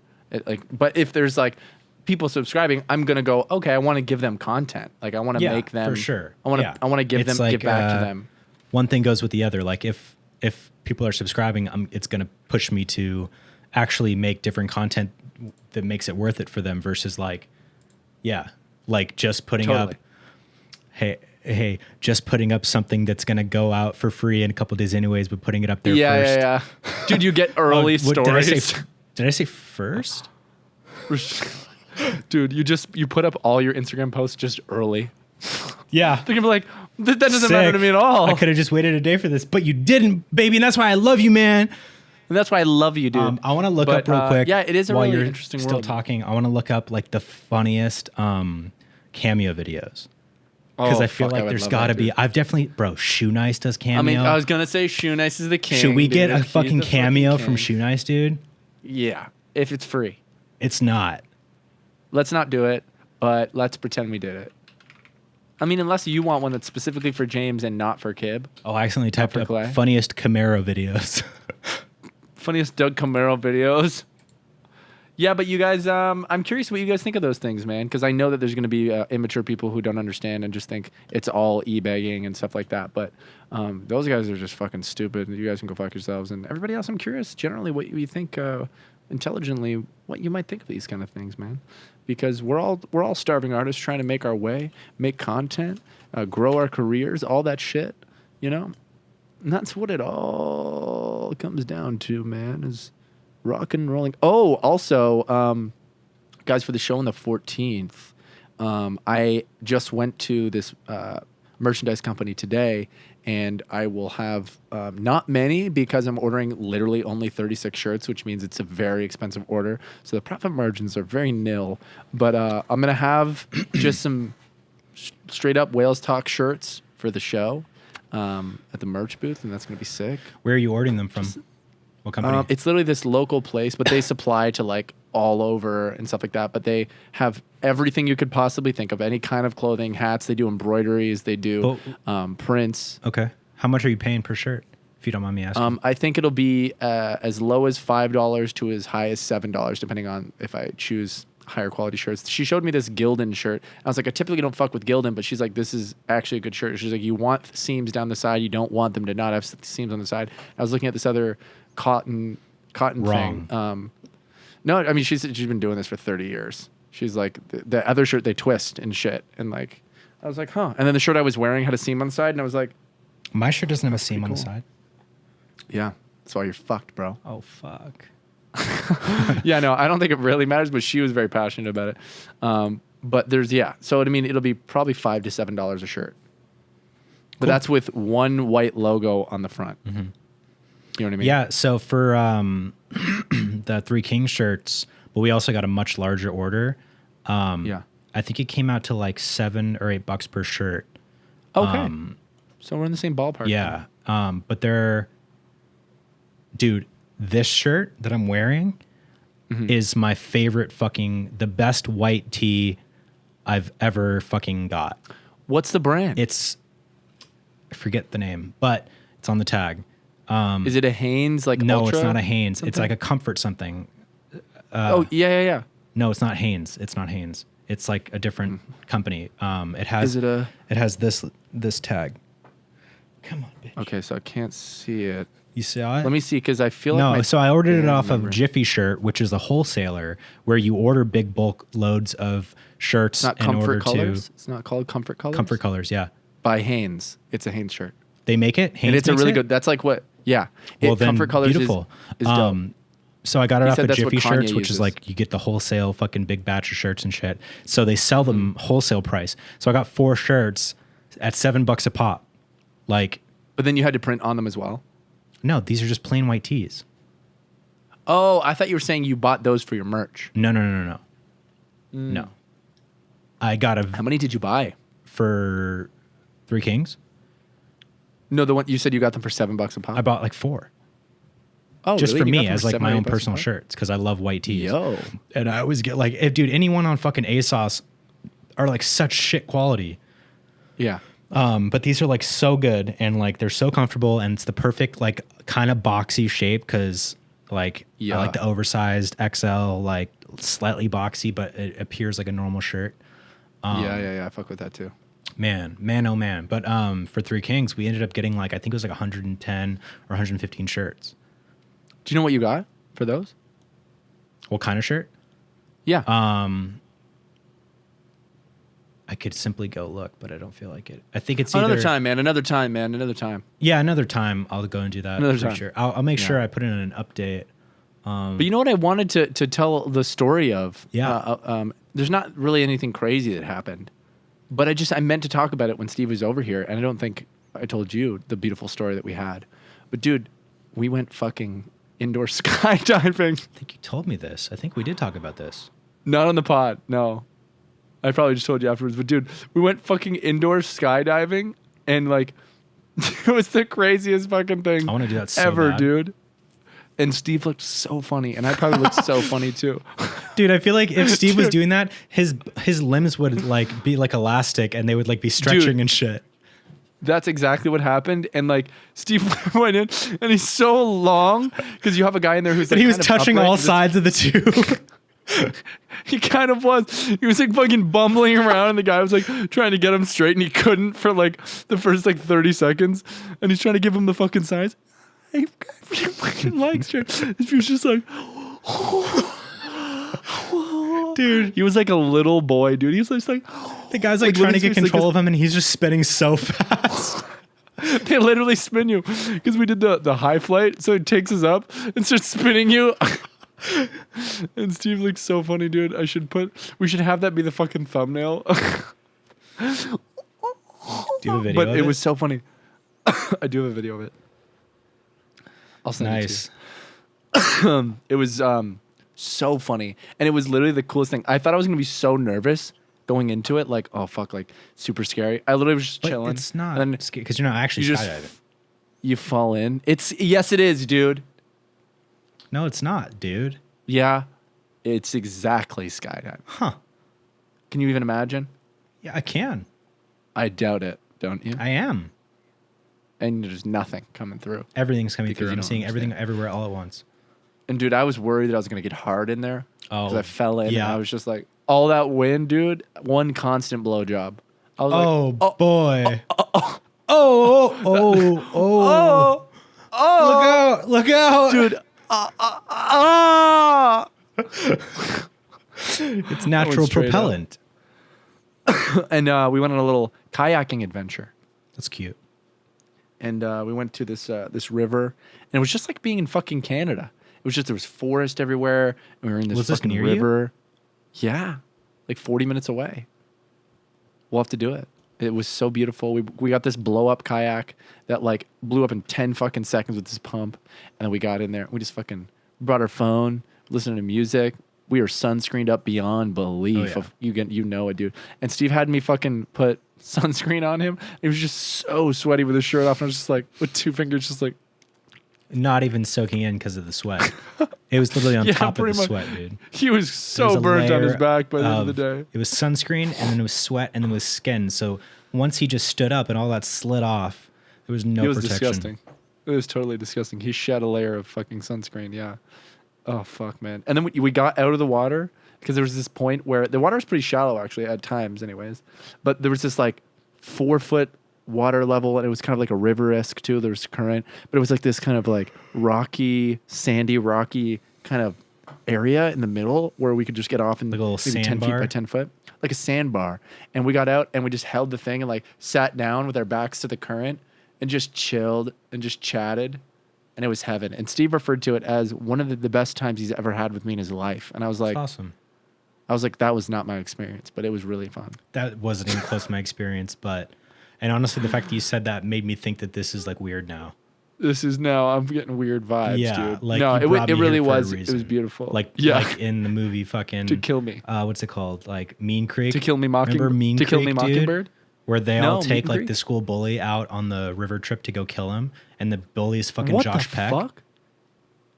But if there's like people subscribing, I'm gonna go, okay, I want to give them content. Like I want to make them. For sure. I want to give them, give back to them. One thing goes with the other. Like if people are subscribing, it's gonna push me to actually make different content that makes it worth it for them versus like, like just putting up. Hey, just putting up something that's going to go out for free in a couple of days anyways, but putting it up there first. Yeah. Dude, you get early stories. Did I say first? Dude, you put up all your Instagram posts just early. Yeah. They're going to be like, that doesn't matter to me at all. I could have just waited a day for this, but you didn't, baby, and that's why I love you, man. And that's why I love you, dude. I want to look up real quick. Yeah, it is a while really you're interesting still world. talking. I want to look up like the funniest cameo videos. Because I feel like there's got to be. I've definitely, bro. Shoe Nice does cameo. I mean, I was gonna say Shoe Nice is the king. Should we get a fucking cameo fucking from Shoe Nice, dude? Yeah, if it's free. It's not. Let's not do it, but let's pretend we did it. I mean, unless you want one that's specifically for James and not for Kib. Oh, I accidentally typed up funniest Camaro videos. Funniest Doug Camaro videos. Yeah, but you guys, I'm curious what you guys think of those things, man, because I know that there's going to be immature people who don't understand and just think it's all e-bagging and stuff like that. But those guys are just fucking stupid. You guys can go fuck yourselves. And everybody else, I'm curious generally what you think intelligently, what you might think of these kind of things, man. Because we're all starving artists trying to make our way, make content, grow our careers, all that shit, you know? And that's what it all comes down to, man, is rock and rolling. Oh, also, guys, for the show on the 14th, I just went to this merchandise company today, and I will have not many because I'm ordering literally only 36 shirts, which means it's a very expensive order. So the profit margins are very nil. But I'm going to have just some straight up Whales Talk shirts for the show at the merch booth, and that's going to be sick. Where are you ordering them from? What company? It's literally this local place, but they supply to like all over and stuff like that. But they have everything you could possibly think of, any kind of clothing, hats. They do embroideries. They do prints. Okay. How much are you paying per shirt, if you don't mind me asking? I think it'll be as low as $5 to as high as $7, depending on if I choose higher quality shirts. She showed me this Gildan shirt. I was like, I typically don't fuck with Gildan, but she's like, this is actually a good shirt. She's like, you want seams down the side. You don't want them to not have seams on the side. I was looking at this other cotton Wrong. thing. No, I mean, she's been doing this for 30 years. She's like, the other shirt, they twist and shit. And like, I was like, huh. And then the shirt I was wearing had a seam on the side. And I was like, my shirt doesn't have a seam on the side. Yeah. That's why you're fucked, bro. Oh, fuck. Yeah, no, I don't think it really matters, but she was very passionate about it. But so I mean, it'll be probably $5 to $7 a shirt. But that's with one white logo on the front. Mm-hmm. You know what I mean? Yeah. So for the Three Kings shirts, but we also got a much larger order. Yeah. I think it came out to like $7 or $8 per shirt. Okay. So we're in the same ballpark. Yeah. But dude, this shirt that I'm wearing is my favorite the best white tee I've ever fucking got. What's the brand? I forget the name, but it's on the tag. Is it a Hanes No, Ultra? it's not a Hanes. Something? It's like a Comfort something. Yeah. No, it's not Hanes. It's not Hanes. It's like a different company. It has this tag. Come on, bitch. Okay, so I can't see it. You saw it? Let me see, because I feel like so I ordered it off of Jiffy Shirt, which is a wholesaler where you order big bulk loads of shirts. It's not Comfort Colors. It's not called Comfort Colors. Comfort Colors, yeah. By Hanes. It's a Hanes shirt. They make it. Hanes and it's a makes really it? good. That's like what? Yeah. Well, then Comfort Colors beautiful. is dope. So I got it off of that's what Jiffy Kanye Shirts, which uses. is like you get the wholesale fucking big batch of shirts and shit. So they sell them wholesale price. So I got 4 shirts at $7 a pop. Like, but then you had to print on them as well. no, these are just plain white tees. Oh, I thought you were saying you bought those for your merch. No. No. I got How many did you buy? for Three Kings. No, the one you said you got them for $7 a pop. I bought like 4. Oh, Just really? for You got me them as for like my $7 own a personal pop? shirts because I love white tees. Yo. And I always get like, dude, anyone on fucking ASOS are like such shit quality. Yeah. But these are like so good and like they're so comfortable and it's the perfect like kind of boxy shape because like I like the oversized XL, like slightly boxy, but it appears like a normal shirt. Yeah. I fuck with that too. Man, oh man. But for Three Kings, we ended up getting like I think it was like 110 or 115 shirts. Do you know what you got for those? What kind of shirt? Yeah. I could simply go look, but I don't feel like it. I think it's Another either, time, man. Another time. Yeah, another time I'll go and do that. Another for time. sure. I'll make sure I put in an update. But you know what I wanted to tell the story of? Yeah. There's not really anything crazy that happened, but I meant to talk about it when Steve was over here, and I don't think I told you the beautiful story that we had. But dude, we went fucking indoor skydiving. I think you told me this. I think we did talk about this. Not on the pod, no. I probably just told you afterwards, but dude, we went fucking indoor skydiving, and like, it was the craziest fucking thing I want to do that so ever, bad. dude. And Steve looked so funny, and I probably looked so funny too. Dude, I feel like if Steve was doing that, his limbs would like be like elastic and they would like be stretching and shit. That's exactly what happened. And like Steve went in and he's so long because you have a guy in there who's like, But he was kind of touching upright all and just- sides of the tube. He kind of was. He was like fucking bumbling around, and the guy was like trying to get him straight, and he couldn't for like the first like 30 seconds. And he's trying to give him the fucking signs. Hey, fucking legs straight. And he was just like, Dude, he was like a little boy, dude. He was just like, the guy's like Like, trying to when get he's like control this- of him, and he's just spinning so fast. they literally spin you because we did the high flight, so it takes us up and starts spinning you. And Steve looks so funny, dude. We should have that be the fucking thumbnail. Do you have a video But of it was so funny. I do have a video of it. I'll send nice. it to you. It was so funny, and it was literally the coolest thing. I thought I was gonna be so nervous going into it, like, oh fuck, like super scary. I literally was just But chilling. it's not And then because you're not actually you just skydiving. you fall in. Yes, it is, dude. No, it's not, dude. Yeah, it's exactly skydiving. Huh? Can you even imagine? Yeah, I can. I doubt it, don't you? I am. And there's nothing coming through. Everything's coming Because through. you I'm don't seeing everything understand. everywhere all at once. And dude, I was worried that I was gonna get hard in there because Oh, I fell in. yeah. And I was just like, all that wind, dude. One constant blowjob. I was Oh, like, boy. Oh. oh, Look out. dude. It's natural straight up. propellant. And we went on a little kayaking adventure. That's cute. And we went to this river, and it was just like being in fucking Canada. It was just there was forest everywhere, and we were in this Was this fucking near you? river. Yeah, like 40 minutes away. We'll have to do it. It was so beautiful. We got this blow up kayak that like blew up in 10 fucking seconds with this pump, and then we got in there. We just fucking brought our phone, listening to music. We were sunscreened up beyond belief. Oh, yeah. You know it, dude. And Steve had me fucking put sunscreen on him. He was just so sweaty with his shirt off, and I was just like with two fingers, just like. Not even soaking in because of the sweat. It was literally on Yeah, top of the pretty much. sweat, dude. He was There so was a burnt on his layer back by the end of the day. It was sunscreen, and then it was sweat, and then it was skin. So once he just stood up and all that slid off, there was no It was protection. disgusting. It was totally disgusting. He shed a layer of fucking sunscreen. Yeah. Oh fuck, man. And then we got out of the water because there was this point where the water was pretty shallow actually at times, anyways. But there was this like 4-foot water level, and it was kind of like a river-esque too. There was current, but it was like this kind of like rocky, sandy, rocky kind of area in the middle where we could just get off in Like a little maybe 10 feet sandbar? by 10 foot, like a sandbar. And we got out and we just held the thing and like sat down with our backs to the current and just chilled and just chatted. And it was heaven. And Steve referred to it as one of the best times he's ever had with me in his life. And I was like, That's awesome. that was not my experience, but it was really fun. That wasn't even close to my experience, and honestly, the fact that you said that made me think that this is like weird now. This is now I'm getting weird vibes, Yeah, dude. like no, you brought it me really here for a was. It was reason. beautiful. Like in the movie fucking To Kill Me. What's it called? Like Mean Creek. To Kill Me Remember Mean To Kill Me Creek, dude? Mockingbird? Where they No, all take Mean like Creek? the school bully out on the river trip to go kill him, and the bully is fucking What Josh the Peck. fuck?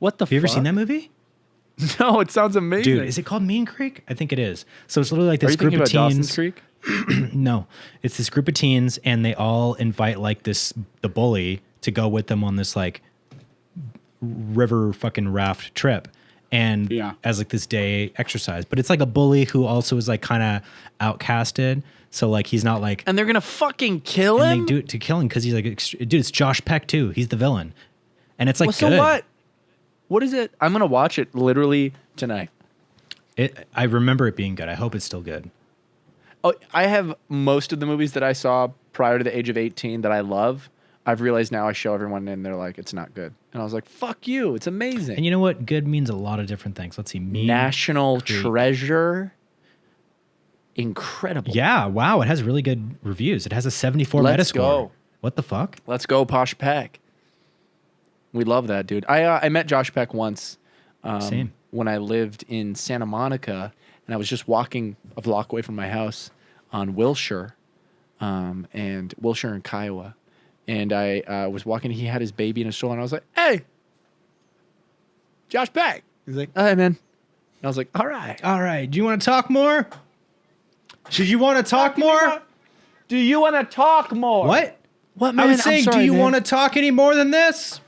What the Have you ever seen that movie? No, it sounds amazing. Dude, is it called Mean Creek? I think it is. So it's literally like Are this you thinking group of about teens. Dawson's Creek? No, it's this group of teens, and they all invite like the bully to go with them on this like river fucking raft trip, and Yeah. as like this day exercise. But it's like a bully who also is like kind of outcasted. So like he's not like, And they're gonna fucking kill and him? they do it to kill him because he's like, dude, it's Josh Peck too. He's the villain, and it's like Well, so good. what? What is it? I'm gonna watch it literally tonight. I remember it being good. I hope it's still good. Oh, I have most of the movies that I saw prior to the age of 18 that I love. I've realized now I show everyone and they're like, it's not good. And I was like, fuck you. It's amazing. And you know what? Good means a lot of different things. Let's see. Mean National Creek. Treasure. Incredible. Yeah, wow, it has really good reviews. It has a 74 Let's Metascore. go. What the fuck? Let's go, Posh Peck. We love that, dude. I met Josh Peck once Same. when I lived in Santa Monica, and I was just walking a block away from my house on Wilshire, and Wilshire and Kiowa. And I was walking, he had his baby in his stroller, and I was like, hey, Josh Peck. He's like, all right, man. And I was like, all right. All right, do you want to talk more? Did you want to talk more? Do you want to talk more? What? What, man? I was saying, do you man. want to talk any more than this?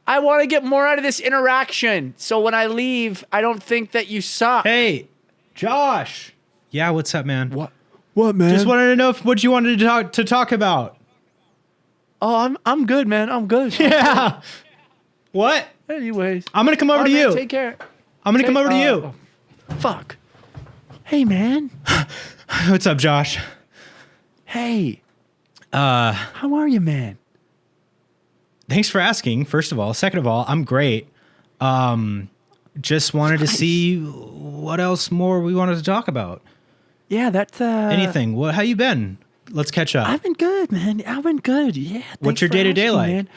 I want to get more out of this interaction. So when I leave, I don't think that you suck. Hey, Josh. Yeah, what's up, man? What, man? Just wanted to know what you wanted to talk about. Oh, I'm good, man. I'm good. Yeah. What? Anyways. I'm going to come over to you. Take care. I'm going to come over to you. Fuck. Hey, man. What's up, Josh? Hey. How are you, man? Thanks for asking, first of all. Second of all, I'm great. Just wanted to see what else more we wanted to talk about. Yeah, that's... Anything. How you been? Let's catch up. I've been good, man. I've been good. Yeah. What's your day-to-day like? Man.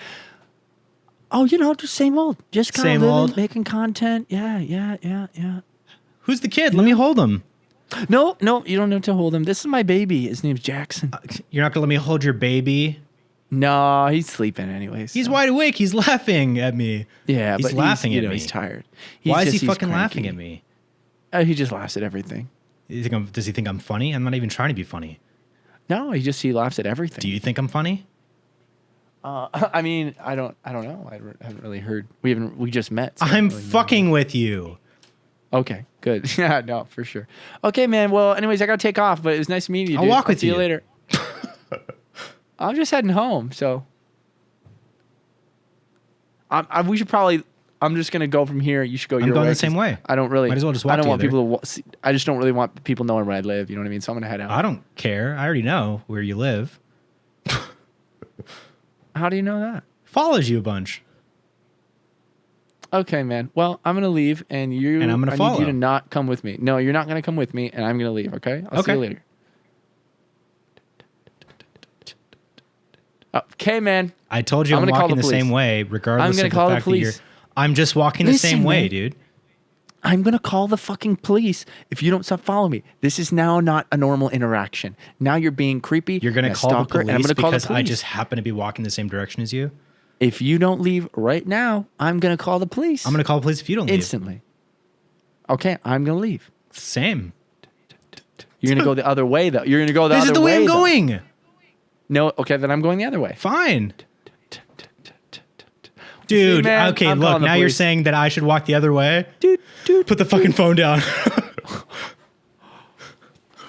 Oh, just same old. Just kind of living, making content. Yeah. Who's the kid? Let me hold him. No, you don't have to hold him. This is my baby. His name's Jackson. You're not going to let me hold your baby? No, he's sleeping anyways. He's wide awake. He's laughing at me. Yeah, he's laughing at me. He's tired. Why is he fucking laughing at me? He just laughs at everything. Does he think I'm funny? I'm not even trying to be funny. No, he laughs at everything. Do you think I'm funny? I mean, I don't know. I haven't really heard. We just met. So I'm really fucking with you. Okay, good. Yeah, no, for sure. Okay, man. Well, anyways, I gotta take off, but it was nice meeting you. I'll walk with you. See you later. I'm just heading home, so we should probably. I'm just gonna go from here. You should go your way. I'm going the same way. I don't really. Might as well just walk I don't want together. people to. I just don't really want people knowing where I live. You know what I mean? So I'm gonna head out. I don't care. I already know where you live. How do you know that? Follows you a bunch. Okay, man. Well, I'm gonna leave, and I'm gonna follow. I need you to not come with me. No, you're not gonna come with me, and I'm gonna leave. Okay? I'll see you later. Okay, man. I told you I'm walking the same way, regardless of the fact that you're. I'm just walking the same way, dude. I'm going to call the fucking police if you don't stop following me. This is now not a normal interaction. Now you're being creepy. You're going to call the police and I'm gonna call because the police. I just happen to be walking the same direction as you? If you don't leave right now, I'm going to call the police. I'm going to call the police if you don't leave. Instantly. Okay, I'm going to leave. Same. You're going to go the other way, though. You're going to go the other way. This is the way I'm going. No, okay, then I'm going the other way. Fine. Dude, See, man, okay, I'm look, now you're saying that I should walk the other way? Dude. Put the fucking phone down.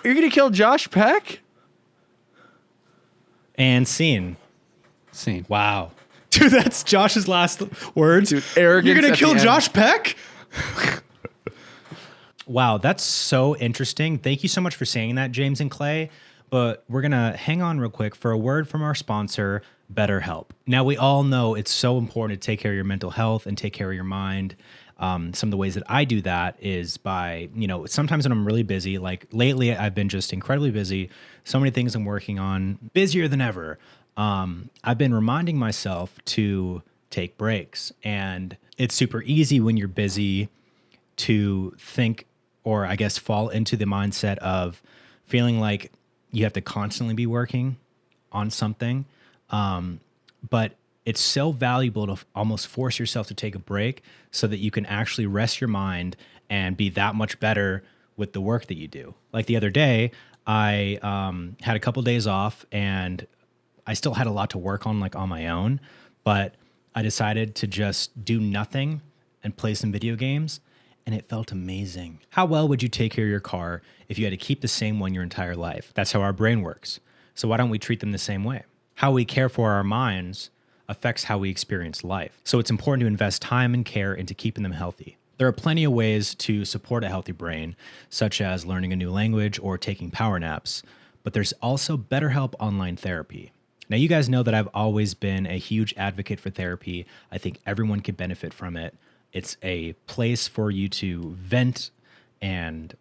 You're going to kill Josh Peck? And scene. Scene. Wow. Dude, that's Josh's last words. Dude, arrogance. You're going to at kill the Josh end. Peck? Wow, that's so interesting. Thank you so much for saying that, James and Clay. But we're going to hang on real quick for a word from our sponsor, Betterhelp. Now, we all know it's so important to take care of your mental health and take care of your mind. Some of the ways that I do that is by, sometimes when I'm really busy, like lately I've been just incredibly busy. So many things I'm working on, busier than ever. I've been reminding myself to take breaks. And it's super easy when you're busy to think, or I guess fall into the mindset of feeling like you have to constantly be working on something. But it's so valuable to almost force yourself to take a break so that you can actually rest your mind and be that much better with the work that you do. Like the other day, I had a couple days off and I still had a lot to work on, like on my own, but I decided to just do nothing and play some video games. And it felt amazing. How well would you take care of your car if you had to keep the same one your entire life? That's how our brain works. So why don't we treat them the same way? How we care for our minds affects how we experience life. So it's important to invest time and care into keeping them healthy. There are plenty of ways to support a healthy brain, such as learning a new language or taking power naps. But there's also BetterHelp online therapy. Now, you guys know that I've always been a huge advocate for therapy. I think everyone could benefit from it. It's a place for you to vent and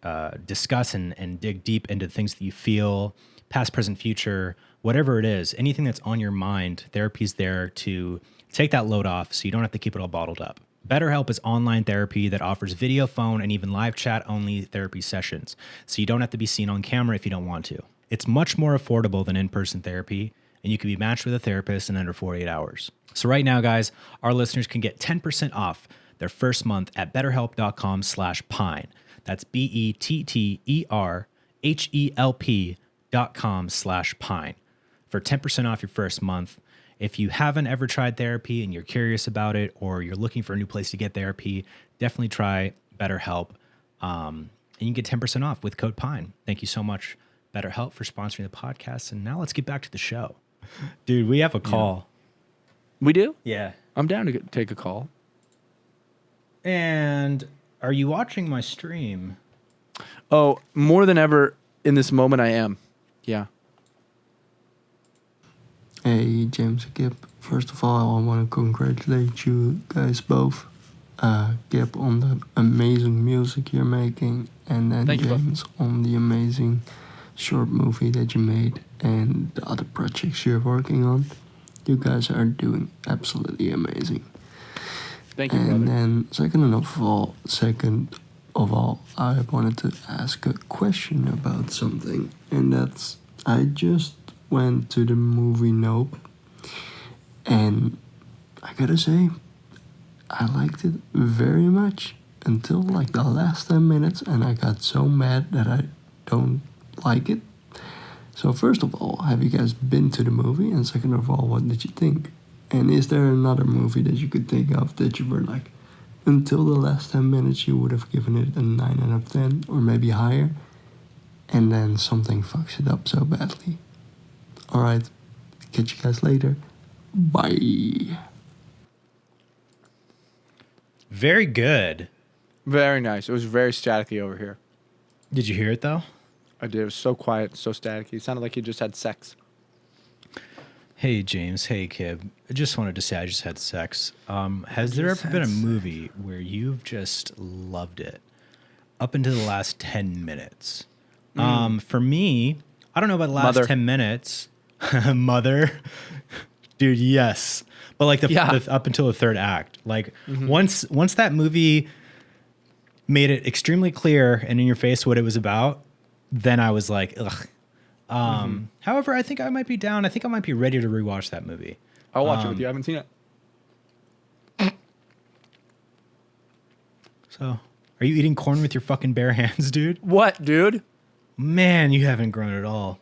discuss and dig deep into things that you feel, past, present, future, whatever it is, anything that's on your mind, therapy's there to take that load off so you don't have to keep it all bottled up. BetterHelp is online therapy that offers video, phone, and even live chat only therapy sessions, so you don't have to be seen on camera if you don't want to. It's much more affordable than in-person therapy, and you can be matched with a therapist in under 48 hours. So right now, guys, our listeners can get 10% off their first month at betterhelp.com/pine. That's BETTERHELP.com/pine for 10% off your first month. If you haven't ever tried therapy and you're curious about it, or you're looking for a new place to get therapy, definitely try BetterHelp. And you can get 10% off with code PINE. Thank you so much, BetterHelp, for sponsoring the podcast. And now let's get back to the show. Dude, we have a call. We do? Yeah. I'm down to take a call. And are you watching my stream? Oh, more than ever in this moment, I am. Yeah. Hey, James and Kip. First of all, I want to congratulate you guys both. Kip on the amazing music you're making, and then Thank you, bud. James on the amazing short movie that you made and the other projects you're working on. You guys are doing absolutely amazing. Thank you, And brother. then second of all, I wanted to ask a question about something, and that's I just went to the movie Nope, and I gotta say, I liked it very much until like the last 10 minutes, and I got so mad that I don't like it. So first of all, have you guys been to the movie? And second of all, what did you think? And is there another movie that you could think of that you were like, until the last 10 minutes you would have given it a 9 out of 10 or maybe higher, and then something fucks it up so badly? Alright, catch you guys later. Bye. Very good. Very nice. It was very staticky over here. Did you hear it though? I did. It was so quiet, so staticky. It sounded like you just had sex. Hey, James. Hey, Kib. I just wanted to say I just had sex. Has there ever been a movie where you've just loved it up until the last 10 minutes? For me, I don't know about the last Mother. 10 minutes. Mother. Dude, yes. But like the up until the third act. Like once that movie made it extremely clear and in your face what it was about, then I was like, ugh. However, I think I might be down. I think I might be ready to rewatch that movie. I'll watch it with you. I haven't seen it. So, are you eating corn with your fucking bare hands, dude? What, dude? Man, you haven't grown at all.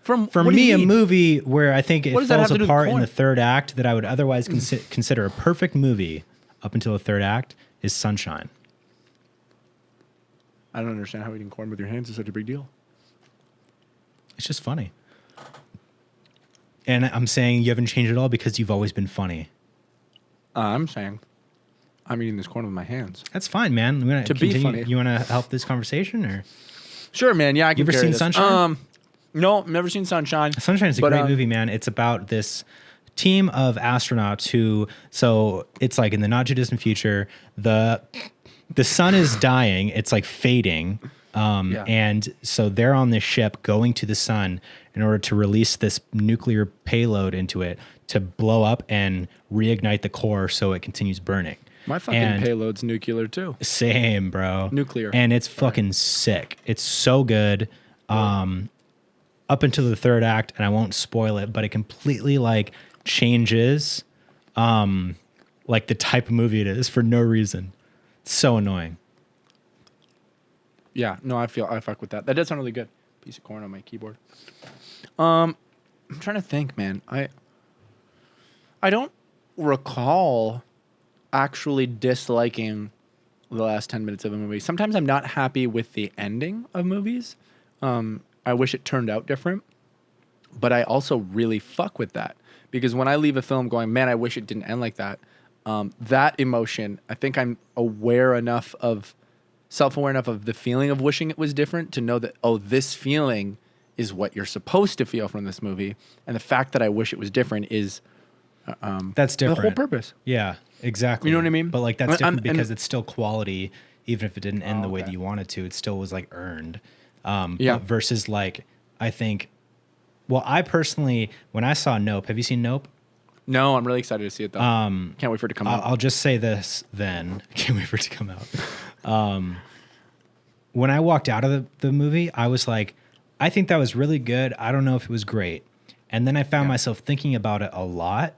For For what do me, you a mean? movie where I think it What does that falls have to do with apart in corn? the third act that I would otherwise consider a perfect movie up until the third act is Sunshine. I don't understand how eating corn with your hands is such a big deal. It's just funny. And I'm saying you haven't changed at all because you've always been funny. I'm saying I'm eating this corn with my hands. That's fine, man. You wanna To be funny. You want to help this conversation, or Sure, man. Yeah, I can ever carry seen this. Sunshine? No, never seen Sunshine. Sunshine is a But, great movie, man. It's about this team of astronauts who, so it's like in the not too distant future, the sun is dying. It's like fading. And so they're on this ship going to the sun in order to release this nuclear payload into it to blow up and reignite the core so it continues burning. My fucking payload's nuclear too. Same, bro. Nuclear. And it's fucking sick. It's so good. Up until the third act, and I won't spoil it, but it completely like changes like the type of movie it is for no reason. It's so annoying. Yeah, no, I fuck with that. That does sound really good. Piece of corn on my keyboard. I'm trying to think, man. I don't recall actually disliking the last 10 minutes of a movie. Sometimes I'm not happy with the ending of movies. I wish it turned out different. But I also really fuck with that. Because when I leave a film going, man, I wish it didn't end like that. That emotion, I think I'm self-aware enough of the feeling of wishing it was different to know that, oh, this feeling is what you're supposed to feel from this movie. And the fact that I wish it was different is That's different. the whole purpose. Yeah, exactly. You know what I mean? But like that's And- different and- because it's still quality, even if it didn't end the way okay. that you wanted to. It still was like earned. Yeah. But versus like, I think, well, I personally, when I saw Nope, have you seen Nope? No, I'm really excited to see it though. Can't wait for it to come out. I'll just say this then. Can't wait for it to come out. When I walked out of the movie, I was like, I think that was really good. I don't know if it was great. And then I found myself thinking about it a lot.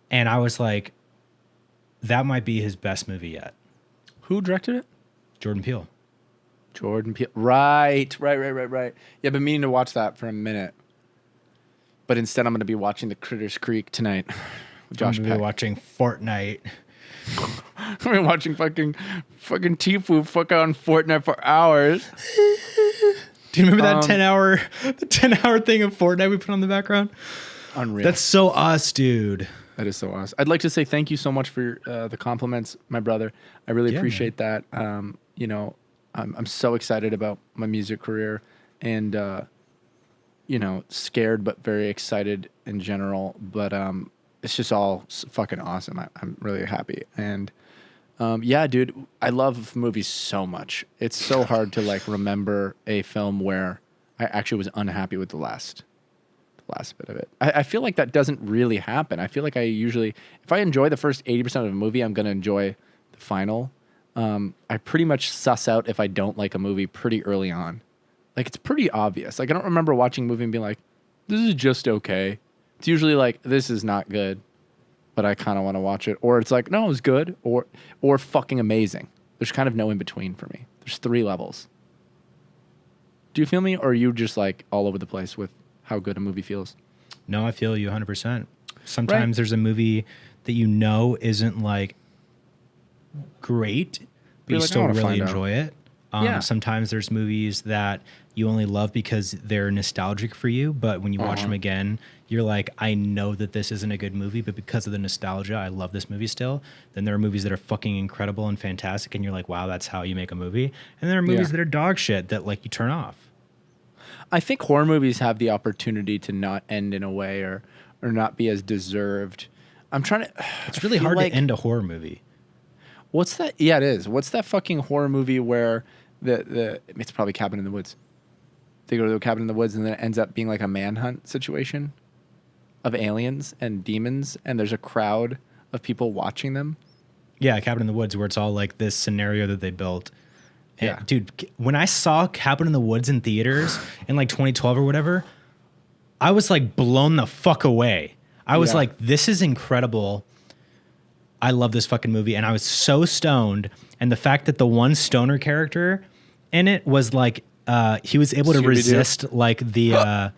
And I was like, that might be his best movie yet. Who directed it? Jordan Peele. Jordan Peele. Right. Yeah, I've been meaning to watch that for a minute. But instead, I'm going to be watching the Critters Creek tonight with Josh I'm Peck. watching Fortnite. I've been watching fucking Tifu fuck on Fortnite for hours. Do you remember that 10-hour thing of Fortnite we put on the background? Unreal. That's so us, dude. That is so awesome. I'd like to say thank you so much for the compliments, my brother. I really appreciate that. You know, I'm so excited about my music career and, you know, scared but very excited in general. But it's just all fucking awesome. I'm really happy. And yeah, dude, I love movies so much. It's so hard to like remember a film where I actually was unhappy with the last bit of it. I feel like that doesn't really happen. I feel like I usually, if I enjoy the first 80% of a movie, I'm going to enjoy the final. I pretty much suss out if I don't like a movie pretty early on. Like, it's pretty obvious. Like, I don't remember watching a movie and being like, this is just okay. It's usually like, this is not good, but I kind of want to watch it. Or it's like, no, it was good, or fucking amazing. There's kind of no in between for me. There's 3 levels. Do you feel me? Or are you just like all over the place with how good a movie feels? No, I feel you 100%. Sometimes there's a movie that you know isn't like great, but you like, still really enjoy it. Yeah. Sometimes there's movies that you only love because they're nostalgic for you, but when you watch them again, you're like, I know that this isn't a good movie, but because of the nostalgia, I love this movie still. Then there are movies that are fucking incredible and fantastic, and you're like, wow, that's how you make a movie. And there are movies that are dog shit that like you turn off. I think horror movies have the opportunity to not end in a way or not be as deserved. I'm trying to... It's really hard to end a horror movie. What's that? Yeah, it is. What's that fucking horror movie where it's probably Cabin in the Woods. They go to the cabin in the woods and then it ends up being like a manhunt situation of aliens and demons, and there's a crowd of people watching them. Yeah, Cabin in the Woods, where it's all like this scenario that they built. Yeah. And, dude, when I saw Cabin in the Woods in theaters in like 2012 or whatever, I was like blown the fuck away. I was like, this is incredible. I love this fucking movie. And I was so stoned. And the fact that the one stoner character in it was like, he was able to resist like the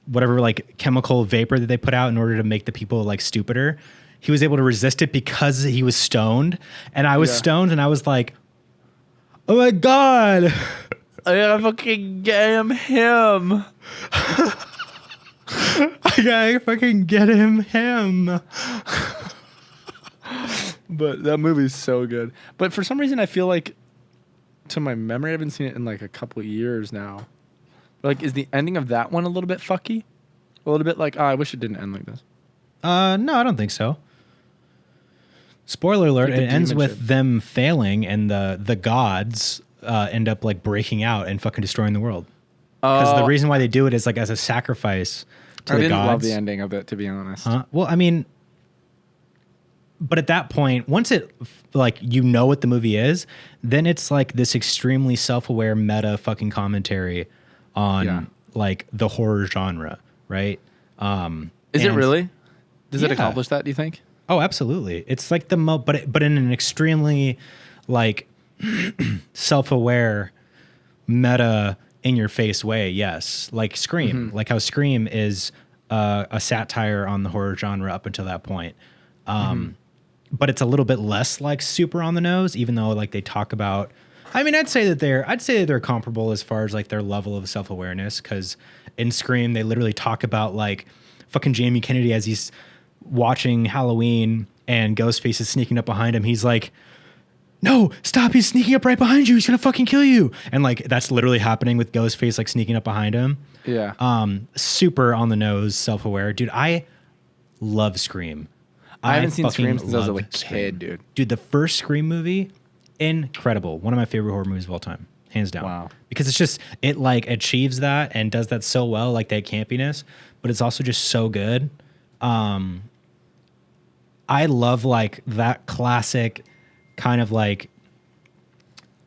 whatever like chemical vapor that they put out in order to make the people like stupider. He was able to resist it because he was stoned. And I was stoned and I was like, oh my God. I gotta fucking get him. I gotta fucking get him. But that movie's so good. But for some reason, I feel like, to my memory, I haven't seen it in like a couple of years now. Like, is the ending of that one a little bit fucky? A little bit like, oh, I wish it didn't end like this. No, I don't think so. Spoiler alert, Like it ends with them failing and the gods end up like breaking out and fucking destroying the world. Because the reason why they do it is like as a sacrifice to the gods. I didn't love the ending of it, to be honest. Well, I mean, but at that point, once it like you know what the movie is, then it's like this extremely self-aware meta fucking commentary on like the horror genre, right? Is it really? Does it accomplish that, do you think? Oh, absolutely. It's like the but in an extremely like self-aware meta in your face way. Yes. Like Scream, like how Scream is a satire on the horror genre up until that point. But it's a little bit less like super on the nose, even though like they talk about, I mean, I'd say that they're comparable as far as like their level of self-awareness. Cause in Scream, they literally talk about like fucking Jamie Kennedy as he's watching Halloween and Ghostface is sneaking up behind him. He's like, no, stop. He's sneaking up right behind you. He's going to fucking kill you. And like, that's literally happening with Ghostface, like sneaking up behind him. Yeah. Super on the nose, self-aware. Dude, I love Scream. I haven't seen Scream since I was a kid, dude. Dude, the first Scream movie, incredible. One of my favorite horror movies of all time. Hands down. Wow. Because it's just, it like achieves that and does that so well, like that campiness, but it's also just so good. I love like that classic kind of like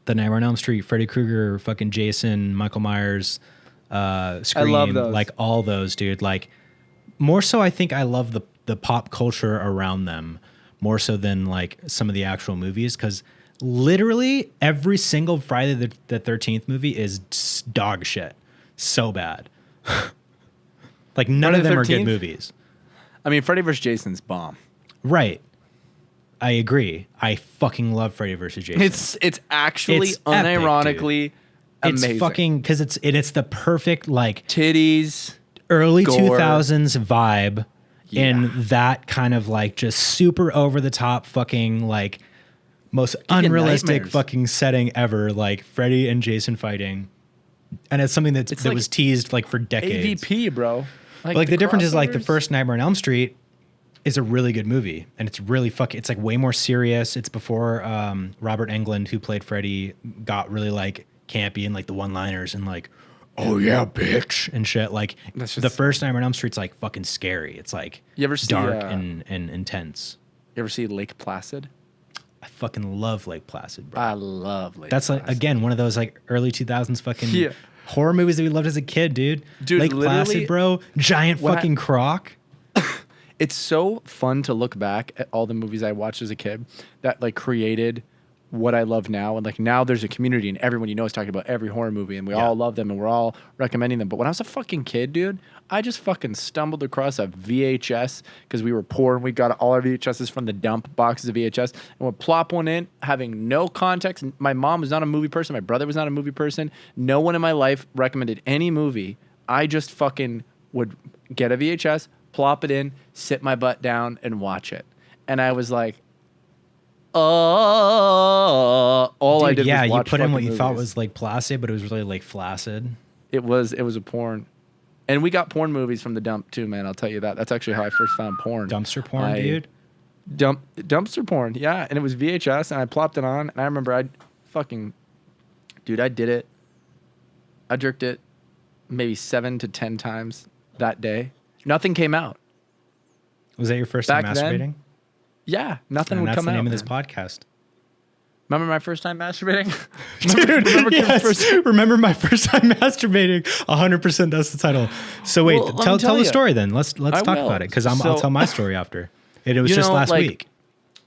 the Nightmare on Elm Street, Freddy Krueger, fucking Jason, Michael Myers, Scream. I love those. Like all those, dude. Like more so I think I love the pop culture around them more so than like some of the actual movies, because literally every single Friday the 13th movie is dog shit. So bad. Like none Friday of the them are 13th? good movies. I mean, Freddy vs. Jason's bomb. Right. I agree. I fucking love Freddy vs. Jason. It's actually It's epic, unironically It's amazing. fucking because it's the perfect like Titties. early Gore. 2000s vibe Yeah. in that kind of like just super over the top fucking like most you unrealistic nightmares. fucking setting ever, like Freddy and Jason fighting. And it's something that like was teased like for decades. AVP, bro. Like the difference is like the crossovers. first Nightmare on Elm Street is a really good movie, and it's really fucking. It's like way more serious. It's before Robert Englund, who played Freddy, got really like campy and like the one-liners and like, oh yeah, bitch and shit. Like That's the just- first Nightmare on Elm Street's like fucking scary. It's like You ever see, dark and intense. You ever see Lake Placid? I fucking love Lake Placid, bro. I love Lake That's like Placid. again one of those like early 2000s fucking Yeah. horror movies that we loved as a kid, dude. Dude, Lake literally- Placid, bro. Giant When I- fucking croc. It's so fun to look back at all the movies I watched as a kid that like created what I love now. And like now there's a community and everyone you know is talking about every horror movie and we all love them and we're all recommending them. But when I was a fucking kid, dude, I just fucking stumbled across a VHS because we were poor and we got all our VHSs from the dump boxes of VHS and would plop one in having no context. My mom was not a movie person. My brother was not a movie person. No one in my life recommended any movie. I just fucking would get a VHS, plop it in, sit my butt down and watch it. And I was like, all I Dude, did yeah, was you watch put in what fucking you thought movies. was like placid, but it was really like flaccid. It was a porn. And we got porn movies from the dump too, man. I'll tell you that. That's actually how I first found porn. Dumpster porn, I- dude. Dumpster porn, yeah. And it was VHS and I plopped it on and I remember I did it. I jerked it maybe 7 to 10 times that day. Nothing came out. Was that your first time Back then, masturbating? Yeah, nothing And would that's come the out. name of this man. podcast. Remember my first time masturbating? Dude, remember first- remember my first time masturbating? 100%. That's the title. So wait, Well, let me tell tell the you. story then. Let's I talk will. about it because I'll So- tell my story after. It was You just know, last like, week.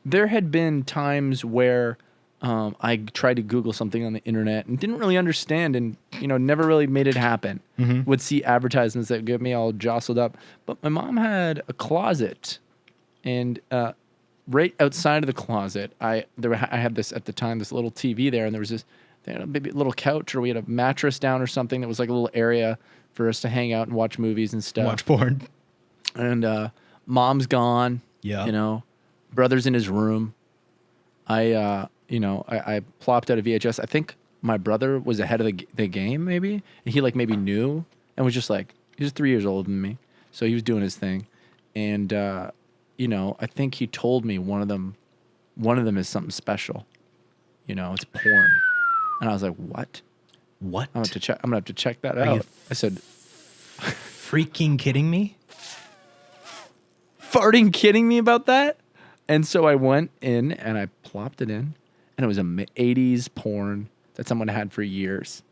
There had been times where I tried to Google something on the internet and didn't really understand and, never really made it happen. Mm-hmm. Would see advertisements that would get me all jostled up. But my mom had a closet and right outside of the closet, I had this at the time, this little TV there, and there was this maybe a little couch or we had a mattress down or something that was like a little area for us to hang out and watch movies and stuff. Watch porn. And mom's gone. Yeah. Brother's in his room. I plopped out a VHS. I think my brother was ahead of the game, maybe. And he maybe knew and was just like, he was 3 years older than me. So he was doing his thing. And, I think he told me one of them is something special. It's porn. And I was like, what? What? I'm gonna have to check that Are you out. I said, freaking kidding me? farting kidding me about that? And so I went in and I plopped it in, and it was 80s porn that someone had for years.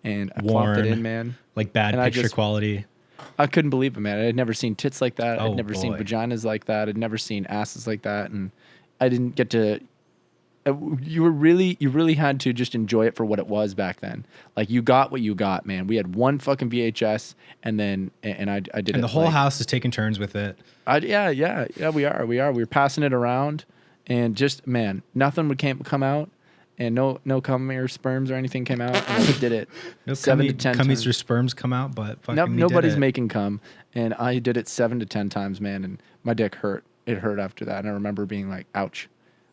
And I plopped it Worn. in, man. Like bad And I picture just- quality. I couldn't believe it, man. I had never seen tits like that. Oh, I'd never seen boy. vaginas like that. I'd never seen asses like that. And I didn't get to. You really had to just enjoy it for what it was back then. Like you got what you got, man. We had one fucking VHS, and then I did it. And the whole house is taking turns with it. Yeah. We are. We were passing it around, and just man, nothing would come out, and no cum or sperms or anything came out. And I did it No 7 to 10 cummies times. or sperms come out, but fucking Nope, we did nobody's it. making cum, and I did it 7 to 10 times, man, and my dick hurt. It hurt after that, and I remember being like, "Ouch,"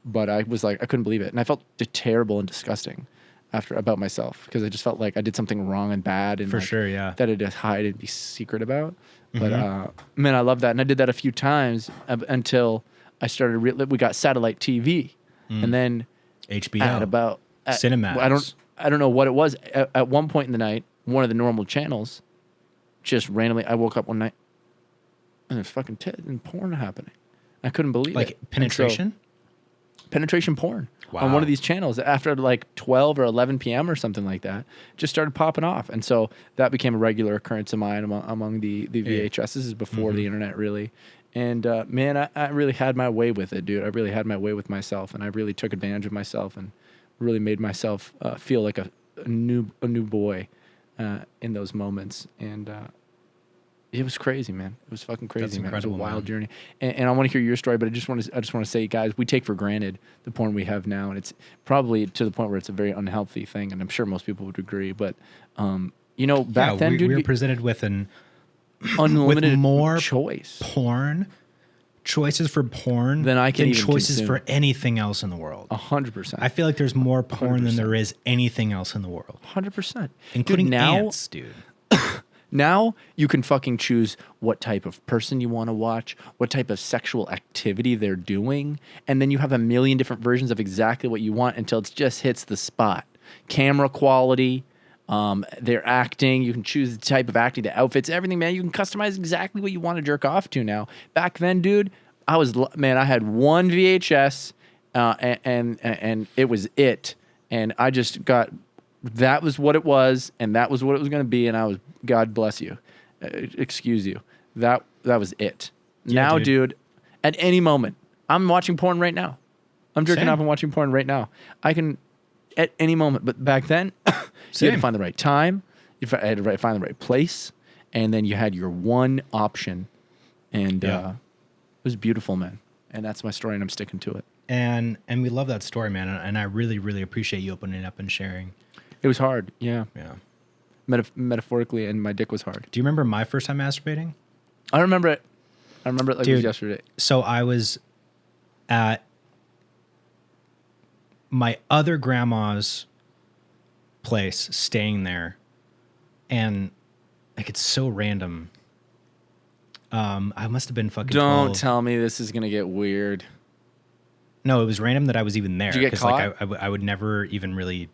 but I was like, I couldn't believe it, and I felt terrible and disgusting about myself because I just felt like I did something wrong and bad, and For like, sure, yeah. that I had to hide and be secret about. But Mm-hmm. man, I love that, and I did that a few times until I started. We got satellite TV, and then HBO. at about Cinemax. I don't know what it was. At one point in the night, one of the normal channels, just randomly, I woke up one night, and there's fucking tits and porn happening. I couldn't believe it. Like And so- penetration? penetration porn on Wow. one of these channels after 12 or 11 p.m. or something like that. Just started popping off, and so that became a regular occurrence of mine among the VHS. This is before the internet, really. And man, I really had my way with it, dude. I really had my way with myself, and I really took advantage of myself and really made myself feel like a new boy in those moments. And It was crazy, man. It was fucking crazy, man. It was a incredible, wild man. journey. And I want to hear your story, but I just want to say, guys, we take for granted the porn we have now, and it's probably to the point where it's a very unhealthy thing, and I'm sure most people would agree. But you know, back then, dude, we were presented with an unlimited with more choice. choices for porn Than I can than even choices consume. for anything else in the world. 100%. I feel like there's more porn than 100%. there is anything else in the world, 100%. including Dude, now, ants, dude. Now you can fucking choose what type of person you want to watch, what type of sexual activity they're doing, and then you have a million different versions of exactly what you want until it just hits the spot. Camera quality, their acting, you can choose the type of acting, the outfits, everything, man. You can customize exactly what you want to jerk off to now. Back then, dude, I had one VHS, and it was it, and I just got. That was what it was, and that was what it was going to be, and I was, God bless you, excuse you. That was it. Yeah, now, dude. dude, at any moment, I'm watching porn right now. I'm jerking Same. off and watching porn right now. I can, at any moment. But back then, you had Same. to find the right time, you had to find the right place, and then you had your one option, and Yeah. it was beautiful, man. And that's my story, and I'm sticking to it. And we love that story, man. And I really, really appreciate you opening up and sharing. It was hard, yeah. Yeah. Metaphorically, and my dick was hard. Do you remember my first time masturbating? I remember it. I remember it like it was Dude. yesterday. So I was at my other grandma's place, staying there, and like it's so random. I must have been fucking. Don't 12. tell me this is gonna get weird. No, it was random that I was even there. Did you get like I would never even really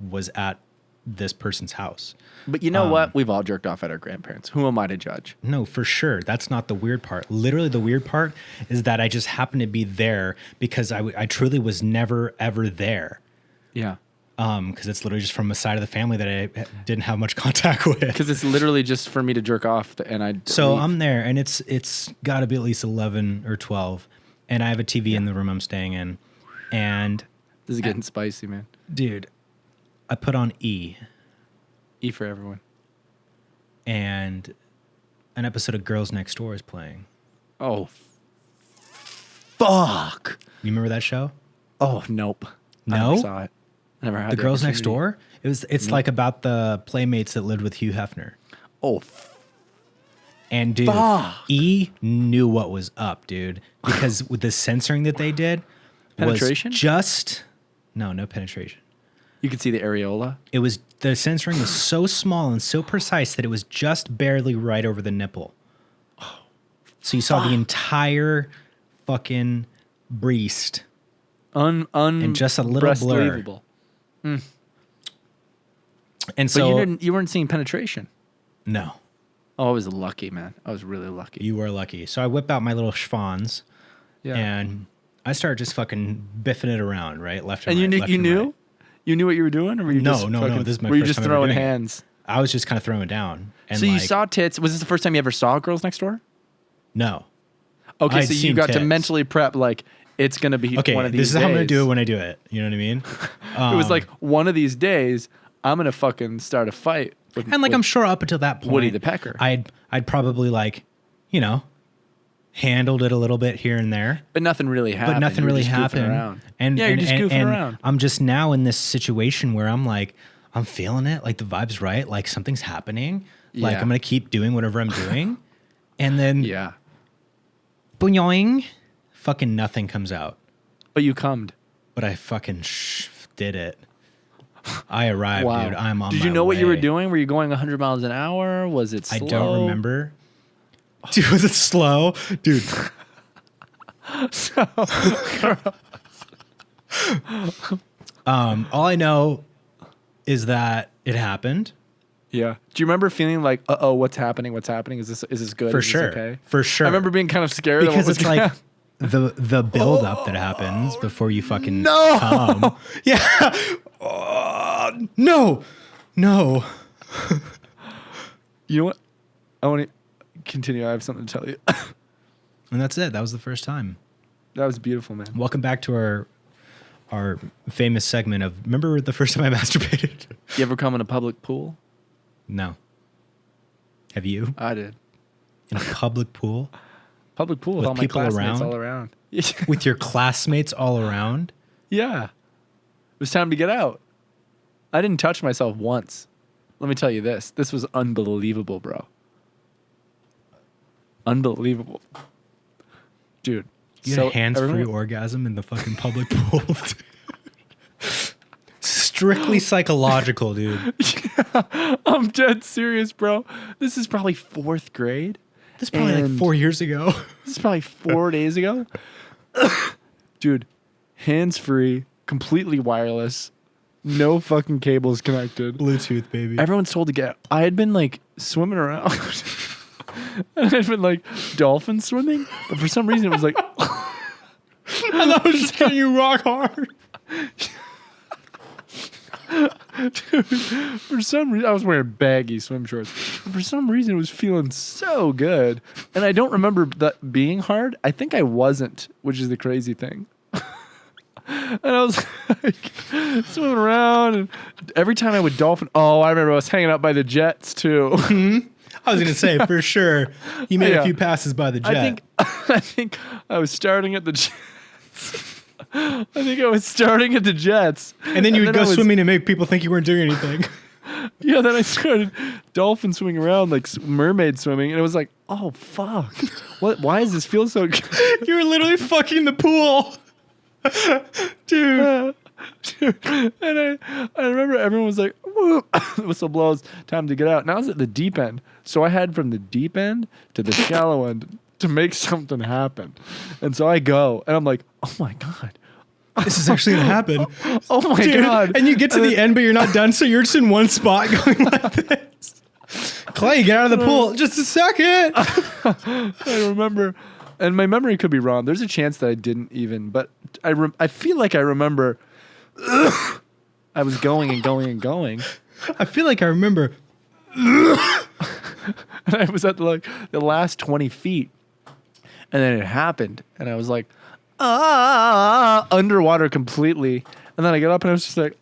was at this person's house. But you know what? We've all jerked off at our grandparents. Who am I to judge? No, for sure. That's not the weird part. Literally, the weird part is that I just happened to be there because I truly was never, ever there. Yeah. Because it's literally just from a side of the family that I didn't have much contact with. Because it's literally just for me to jerk off, and I. So leave. I'm there, and it's got to be at least 11 or 12, and I have a TV in the room I'm staying in, and This is getting spicy, man. dude, I put on E, E for everyone. and an episode of Girls Next Door is playing. Oh. Fuck. You remember that show? Oh nope. I No? never saw it. I never had The Girls Next opportunity. Door? It's like about the playmates that lived with Hugh Hefner. Oh. And dude, Fuck. E knew what was up, dude, because with the censoring that they did Penetration? was just no penetration. You could see the areola. It was the censoring was so small and so precise that it was just barely right over the nipple. So you saw the entire fucking breast and just a little blur. Breast-believable. And But so you weren't seeing penetration. no, Oh, I was lucky, man. I was really lucky. you were lucky. So I whip out my little schwans Yeah. and I start just fucking biffing it around, right, left and And right. left you and knew? right. You knew what you were doing, or were you No, just no, fucking, this is my were you first just time ever throwing doing it. hands? I was just kind of throwing down. And So you like, saw tits. Was this the first time you ever saw Girls Next Door? no. Okay, I'd so you seen got to tits. mentally prep like it's gonna be Okay, one of these this is how I'm gonna days. do it when I do it. You know what I mean? It was like one of these days I'm gonna fucking start a fight. With, and like with I'm sure up until that point, Woody the Pecker. I'd probably like, you know, handled it a little bit here and there, but nothing really happened. but nothing You were really just goofing happened. around. And yeah, you're just goofing and around. I'm just now in this situation where I'm like, I'm feeling it, like the vibe's right, like something's happening, like Yeah. I'm gonna keep doing whatever I'm doing, and then Yeah, boing, fucking nothing comes out. but you cummed. But I fucking did it. I arrived, Wow, dude. I'm on. Did my you know what you were way. doing? Were you going 100 miles an hour? Was it slow? I don't remember. Dude, was it slow? Dude. All I know is that it happened. Yeah. Do you remember feeling like, oh, what's happening? What's happening? Is this good? For Is this sure. okay? For sure. I remember being kind of scared of because what was it's gonna like happen. the build up that happens before you fucking No! come. Yeah. No. You know what? I want to continue. I have something to tell you. And that's it. That was the first time. That was beautiful, man. Welcome back to our famous segment of remember the first time I masturbated? You ever come in a public pool? No. Have you? I did. In a public pool? Public pool with With all my people classmates around? all around. With your classmates all around? Yeah. It was time to get out. I didn't touch myself once. Let me tell you this. This was unbelievable, bro. Unbelievable. Dude. You had a hands-free orgasm in the fucking public pool. Strictly psychological, dude. I'm dead serious, bro. This is probably 4th grade. This is probably like 4 years ago. This is probably 4 days ago. Dude, hands-free, completely wireless, no fucking cables connected. Bluetooth, baby. Everyone's told to get. I had been like swimming around. And I'd been like dolphin swimming, but for some reason it was like. I thought I was just getting you rock hard. Dude, for some reason I was wearing baggy swim shorts. But for some reason it was feeling so good, and I don't remember that being hard. I think I wasn't, which is the crazy thing. And I was like swimming around, and every time I would dolphin. Oh, I remember I was hanging out by the jets too. I was gonna say for sure you made Yeah. a few passes by the jet. I think I was starting at the jets. I think I was starting at the jets, and then you would I go was- swimming and make people think you weren't doing anything. Yeah, then I started dolphin swimming around, like mermaid swimming, and it was like, oh fuck, what? Why does this feel so good? You were literally fucking the pool. Dude. Dude. And I remember everyone was like, whoop, whistle blows, time to get out. And I was at the deep end, so I had from the deep end to the shallow end to make something happen. And so I go, and I'm like, oh my god. This is actually gonna happen. Oh my Dude, god. and you get to the end, but you're not done, so you're just in one spot going like this. Clay, get out of the pool. Just a second. I remember, and my memory could be wrong. There's a chance that I didn't even, but I feel like I remember I was going and going and going. I feel like I remember. And I was at the last 20 feet. And then it happened. And I was like, underwater completely. And then I got up and I was just like,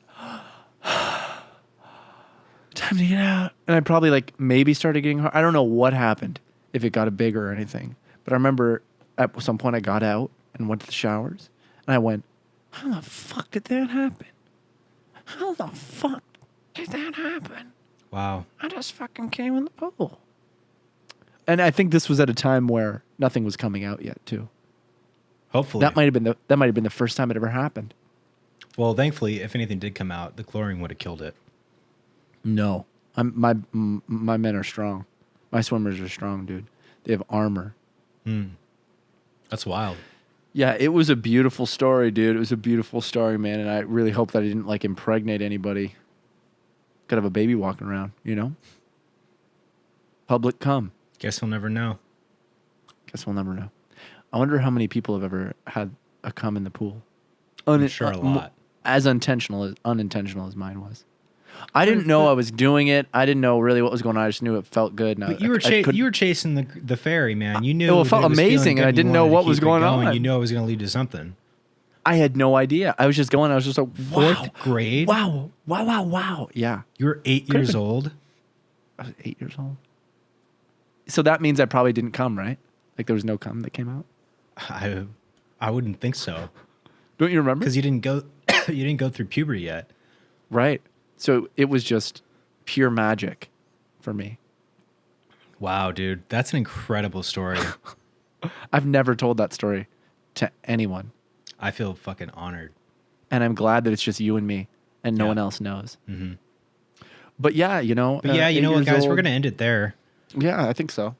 time to get out. And I probably like maybe started getting hard. I don't know what happened, if it got bigger or anything. But I remember at some point I got out and went to the showers. And I went, how the fuck did that happen? How the fuck did that happen? Wow. I just fucking came in the pool. And I think this was at a time where nothing was coming out yet, too. Hopefully. That might have been the first time it ever happened. Well, thankfully, if anything did come out, the chlorine would have killed it. No, my men are strong. My swimmers are strong, dude. They have armor. That's wild. Yeah, it was a beautiful story, dude. It was a beautiful story, man. And I really hope that I didn't like impregnate anybody. Could have a baby walking around, you know? Public cum. Guess we'll never know. Guess we'll never know. I wonder how many people have ever had a cum in the pool. I'm sure a lot. As unintentional as mine was. I didn't know I was doing it. I didn't know really what was going on. I just knew it felt good. And But you were chasing the fairy, man. You knew Well, it felt that was feeling amazing, good and I you didn't know wanted to what was keep it going on. You knew it was going to lead to something. I had no idea. I was just going. I was just like, wow, Fourth grade? Wow. Yeah, You were 8 years old? I was 8 years old. So that means I probably didn't come, right? Like there was no cum that came out. I wouldn't think so. Don't you remember? Because you didn't go through puberty yet. Right. So it was just pure magic for me. Wow, dude. That's an incredible story. I've never told that story to anyone. I feel fucking honored. And I'm glad that it's just you and me and no one else knows. Mm-hmm. But yeah, you know. But yeah, you know what, 8 years guys? old. We're going to end it there. Yeah, I think so.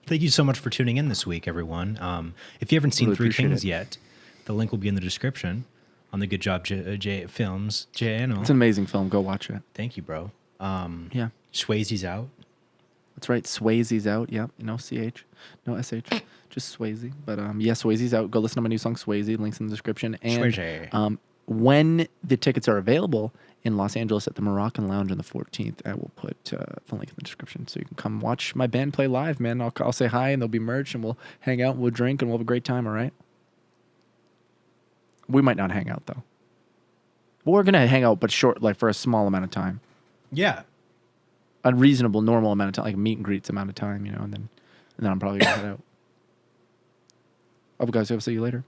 Thank you so much for tuning in this week, everyone. If you haven't seen Really Three appreciate Kings it. yet, the link will be in the description on the Good Job J Films channel. It's an amazing film. Go watch it. Thank you, bro. Yeah. SWAYZEE's out. That's right. SWAYZEE's out. Yep. No CH. No SH. Just SWAYZEE. But yeah, SWAYZEE's out. Go listen to my new song, SWAYZEE. Links in the description. And SWAYZEE. when the tickets are available in Los Angeles at the Moroccan Lounge on the 14th, I will put the link in the description so you can come watch my band play live, man. I'll say hi and there'll be merch and we'll hang out and we'll drink and we'll have a great time, all right? We might not hang out, though. But we're going to hang out, but short, like for a small amount of time. Yeah. a reasonable, normal amount of time, like a meet and greets amount of time, and then I'm probably gonna head out. Oh, guys, I'll see you later.